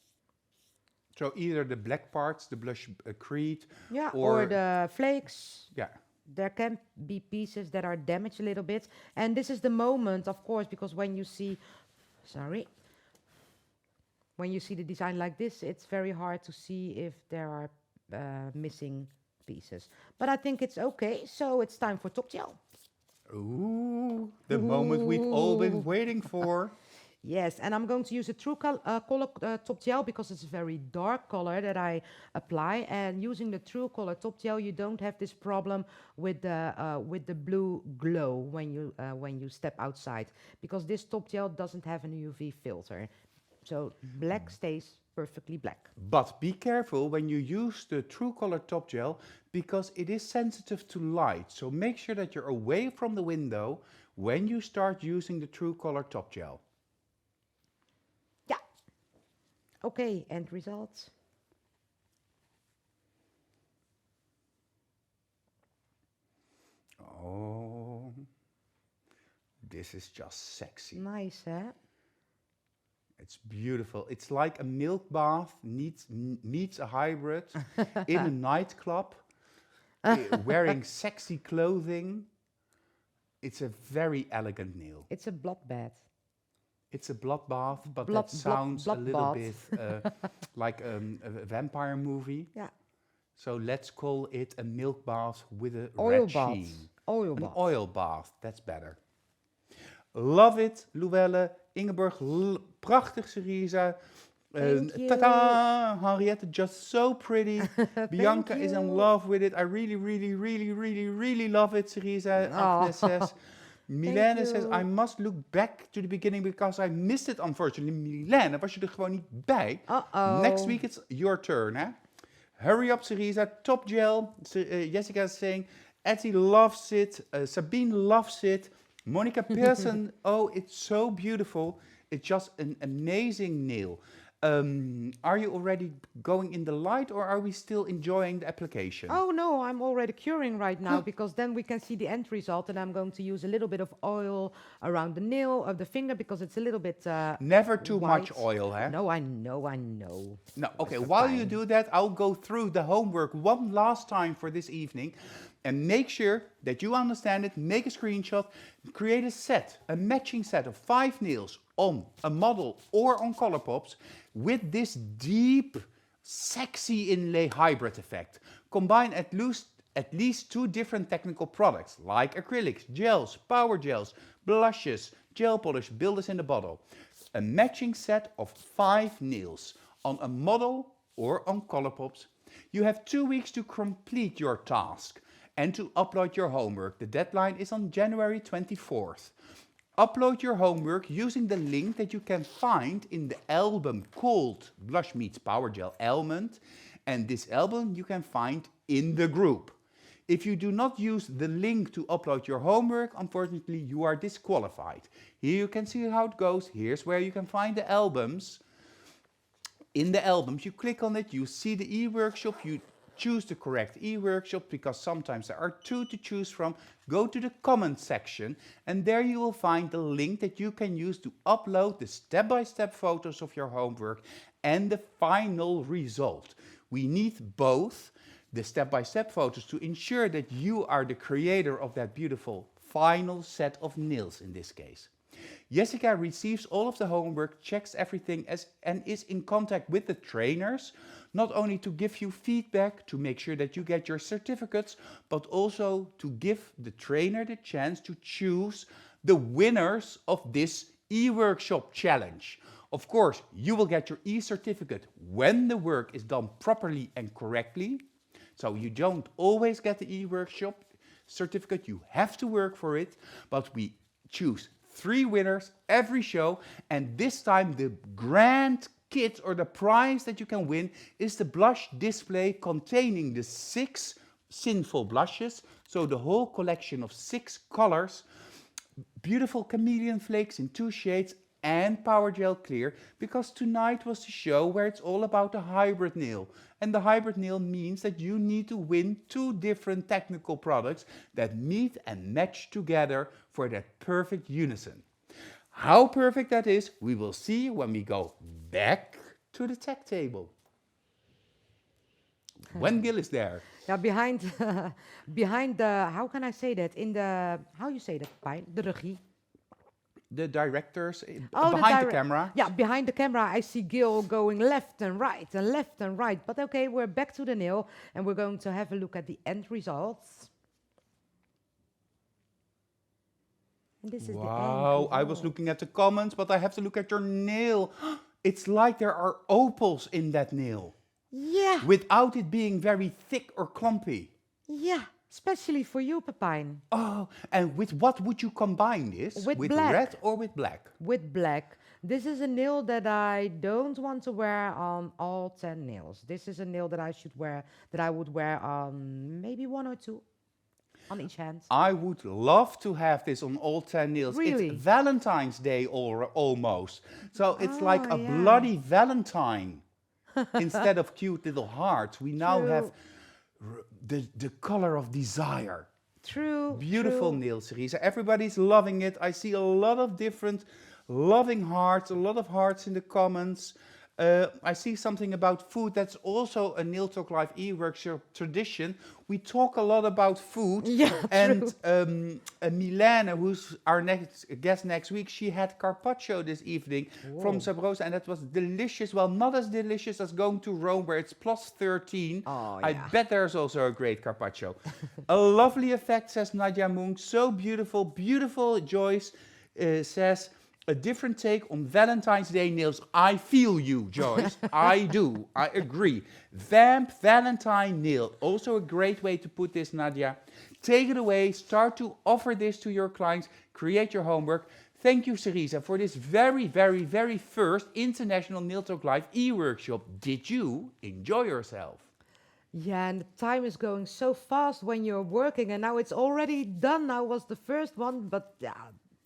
So either the black parts, the blush creed, or the flakes. Yeah. There can be pieces that are damaged a little bit. And this is the moment, of course, because when you see, when you see the design like this, it's very hard to see if there are missing pieces. But I think it's okay, so it's time for top gel. Ooh, the moment we've all been waiting for. Yes, and I'm going to use a true color top gel because it's a very dark color that I apply. And using the true color top gel, you don't have this problem with the blue glow when you step outside, because this top gel doesn't have an UV filter, so black stays perfectly black. But be careful when you use the true color top gel, because it is sensitive to light. So make sure that you're away from the window when you start using the true color top gel. Okay, end results. Oh, this is just sexy. Nice, huh? It's beautiful. It's like a milk bath meets a hybrid in a nightclub, wearing sexy clothing. It's a very elegant nail. It's a bloodbath. It's a bloodbath, but that sounds a little bit like a vampire movie. Yeah. So let's call it a milk bath with a oil red bath. sheen. Oil An bath. oil bath, that's better. Love it, Luelle, Ingeborg, prachtig Cerisa. Thank you. Ta-da! Henriette, just so pretty. Bianca is in you. love with it. I really, really, really, really, really love it, Cerisa. Oh, Agnes says. Milene says, I you. must look back to the beginning because I missed it, unfortunately. Milene, was je er gewoon niet bij? Next Uh-oh. week it's your turn, hè? Hurry up, Cerisa. Top gel. Jessica is saying, Etty loves it. Sabine loves it. Monica Pearson, oh, it's so beautiful. It's just an amazing nail. Are you already going in the light or are we still enjoying the application? Oh no, I'm already curing right now because then we can see the end result, and I'm going to use a little bit of oil around the nail of the finger because it's a little bit Never too much white. oil, huh? No, I know. No, okay, Mr. while you Pine. do that, I'll go through the homework one last time for this evening and make sure that you understand it, make a screenshot, create a set, a matching set of 5 nails on a model or on Colourpops with this deep, sexy inlay hybrid effect. Combine at least 2 different technical products like acrylics, gels, power gels, blushes, gel polish, builders in the bottle. A matching set of 5 nails on a model or on Colourpops. You have 2 weeks to complete your task and to upload your homework. The deadline is on January 24th. Upload your homework using the link that you can find in the album called Blush Meets Power Gel Almond, and this album you can find in the group. If you do not use the link to upload your homework, unfortunately you are disqualified. Here you can see how it goes. Here's where you can find the albums. In the albums, you click on it, you see the e-workshop, you choose the correct e-workshop because sometimes there are 2 to choose from. Go to the comment section and there you will find the link that you can use to upload the step-by-step photos of your homework and the final result. We need both the step-by-step photos to ensure that you are the creator of that beautiful final set of nails in this case. Jessica receives all of the homework, checks everything and is in contact with the trainers, not only to give you feedback, to make sure that you get your certificates, but also to give the trainer the chance to choose the winners of this e-workshop challenge. Of course, you will get your e-certificate when the work is done properly and correctly. So you don't always get the e-workshop certificate, you have to work for it, but we choose 3 winners every show, and this time the grand kit or the prize that you can win is the blush display containing the 6 sinful blushes, so the whole collection of 6 colors, beautiful chameleon flakes in 2 shades and Power Gel Clear, because tonight was the show where it's all about the hybrid nail. And the hybrid nail means that you need to win 2 different technical products that meet and match together for that perfect unison. How perfect that is, we will see when we go back to the tech table. When Gil is there. Yeah, behind the, how can I say that? In the, how you say that, Pijn? The regie. The directors Oh, behind the camera. Yeah, behind the camera, I see Gil going left and right and left and right. But okay, we're back to the nail and we're going to have a look at the end results. And this is the end Wow, I was result. looking at the comments, but I have to look at your nail. It's like there are opals in that nail, Yeah, without it being very thick or clumpy. yeah, especially for you, Pepijn. Oh, and with what would you combine this? With With black. red or with black? With black. This is a nail that I don't want to wear on all 10 nails. This is a nail that I should wear, that I would wear on maybe 1 or 2 on each hand. I would love to have this on all 10 nails. Really? It's Valentine's Day almost. So it's like a yeah. bloody Valentine. Instead of cute little hearts, we now True. have the color of desire. True. Beautiful true. nail, Cerisa. Everybody's loving it. I see a lot of different loving hearts, a lot of hearts in the comments. I see something about food. That's also a Nail Talk Live e-workshop tradition. We talk a lot about food. Yeah, And true. Milena, who's our next guest next week, she had carpaccio this evening from Whoa. Sabrosa, and that was delicious. Well, not as delicious as going to Rome, where it's plus 13. Oh, I yeah. bet there's also a great carpaccio. A lovely effect, says Nadia Munk. So beautiful, beautiful. Joyce says, a different take on Valentine's Day nails. I feel you, Joyce. I do. I agree. Vamp Valentine nail. Also a great way to put this, Nadia. Take it away. Start to offer this to your clients. Create your homework. Thank you, Cerisa, for this very, very, very first International Nail Talk Live e-workshop. Did you enjoy yourself? Yeah, and the time is going so fast when you're working, and now it's already done. I was the first one, but yeah,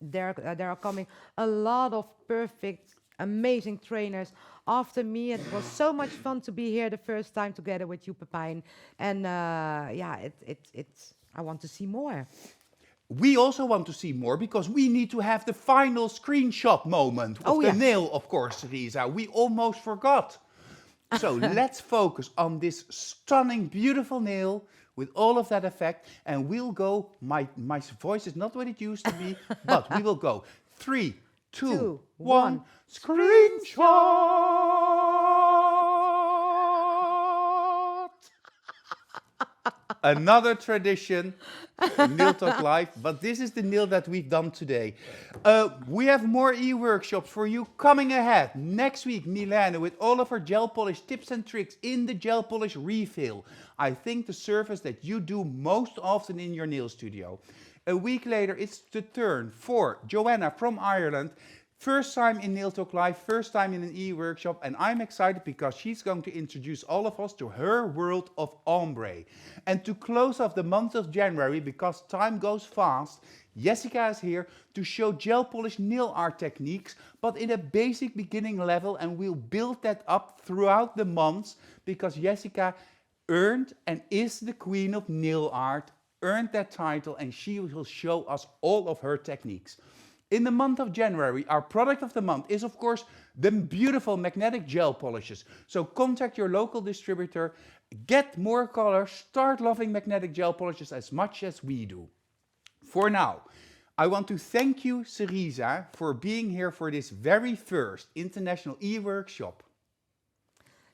there are coming a lot of perfect, amazing trainers after me. It was so much fun to be here the first time together with you, Pepijn, and yeah, it's. I want to see more. We also want to see more because we need to have the final screenshot moment of Oh, the yes. nail, of course, Cerisa. We almost forgot. So let's focus on this stunning, beautiful nail with all of that effect. And we'll go, my voice is not what it used to be, but we will go 3, 2, Two, 1, one. screenshot! Another tradition, Nail Talk Live, but this is the nail that we've done today. We have more e-workshops for you coming ahead. Next week, Milena with all of her gel polish tips and tricks in the gel polish refill. I think the surface that you do most often in your nail studio. A week later, it's the turn for Joanna from Ireland. First time in Nail Talk Live, first time in an e-workshop, and I'm excited because she's going to introduce all of us to her world of ombre. And to close off the month of January, because time goes fast, Jessica is here to show gel polish nail art techniques, but in a basic beginning level, and we'll build that up throughout the months, because Jessica earned and is the queen of nail art, earned that title, and she will show us all of her techniques. In the month of January, our product of the month is, of course, the beautiful magnetic gel polishes. So contact your local distributor, get more color, start loving magnetic gel polishes as much as we do. For now, I want to thank you, Cerisa, for being here for this very first International e-workshop.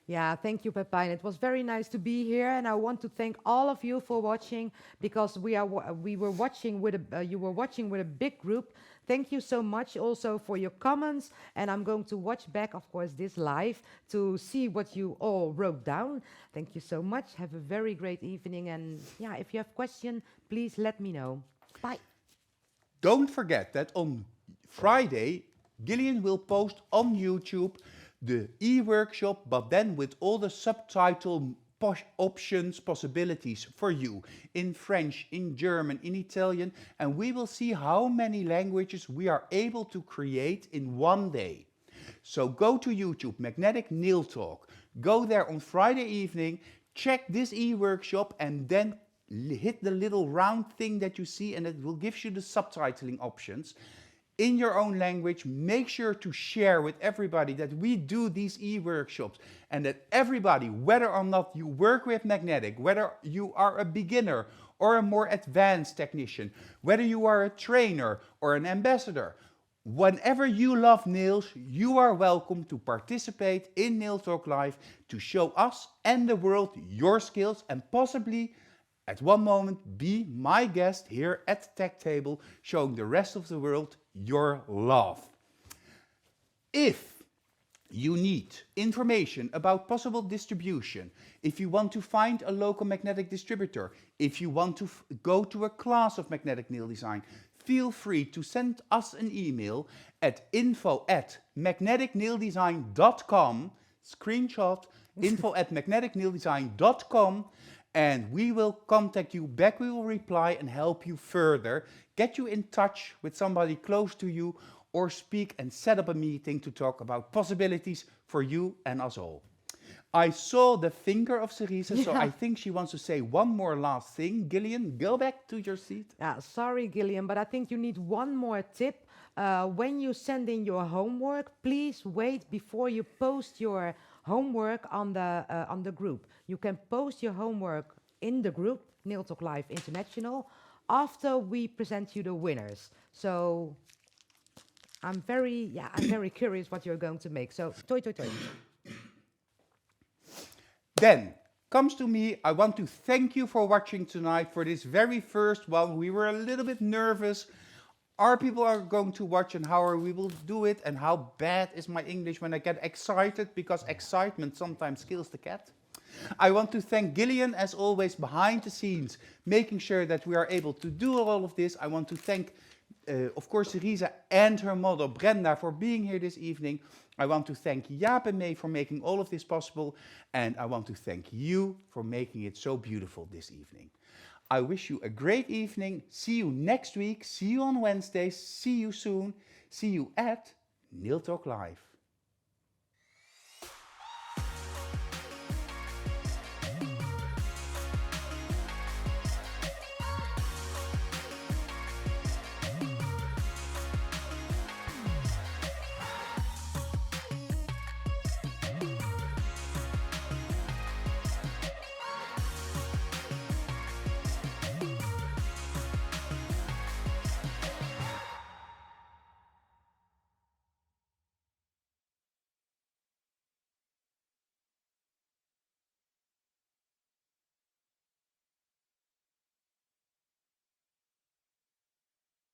Yeah, thank you, Pepijn. It was very nice to be here, and I want to thank all of you for watching because you were watching with a big group. Thank you so much also for your comments, and I'm going to watch back, of course, this live to see what you all wrote down. Thank you so much. Have a very great evening, and yeah, if you have questions, please let me know. Bye. Don't forget that on Friday, Gillian will post on YouTube the e-workshop, but then with all the subtitle options, possibilities for you in French, in German, in Italian, and we will see how many languages we are able to create in one day. So go to YouTube, Magnetic Nail Talk, go there on Friday evening, check this e-workshop, and then hit the little round thing that you see, and it will give you the subtitling options in your own language. Make sure to share with everybody that we do these e-workshops and that everybody, whether or not you work with magnetic, whether you are a beginner or a more advanced technician, whether you are a trainer or an ambassador, whenever you love nails, you are welcome to participate in Nail Talk Live to show us and the world your skills and possibly at one moment be my guest here at the tech table, showing the rest of the world your love. If you need information about possible distribution, if you want to find a local magnetic distributor, if you want to go to a class of magnetic nail design, feel free to send us an email at info@magneticnaildesign.com, screenshot info@magneticnaildesign.com, and we will contact you back. We will reply and help you further, get you in touch with somebody close to you, or speak and set up a meeting to talk about possibilities for you and us all. I saw the finger of Cerisa, so I think she wants to say one more last thing. Gillian, go back to your seat. Yeah, sorry, Gillian, but I think you need one more tip. When you send in your homework, please wait before you post your homework on the group. You can post your homework in the group, Nail Talk Live International, after we present you the winners. So I'm very curious what you're going to make. So, toi, toi, toi. Then comes to me. I want to thank you for watching tonight for this very first one. We were a little bit nervous. Our people are going to watch and how we will do it and how bad is my English when I get excited, because excitement sometimes kills the cat. I want to thank Gillian, as always, behind the scenes, making sure that we are able to do all of this. I want to thank, of course, Cerisa and her model, Brenda, for being here this evening. I want to thank Jaap and May for making all of this possible. And I want to thank you for making it so beautiful this evening. I wish you a great evening. See you next week. See you on Wednesday. See you soon. See you at Nail Talk Live.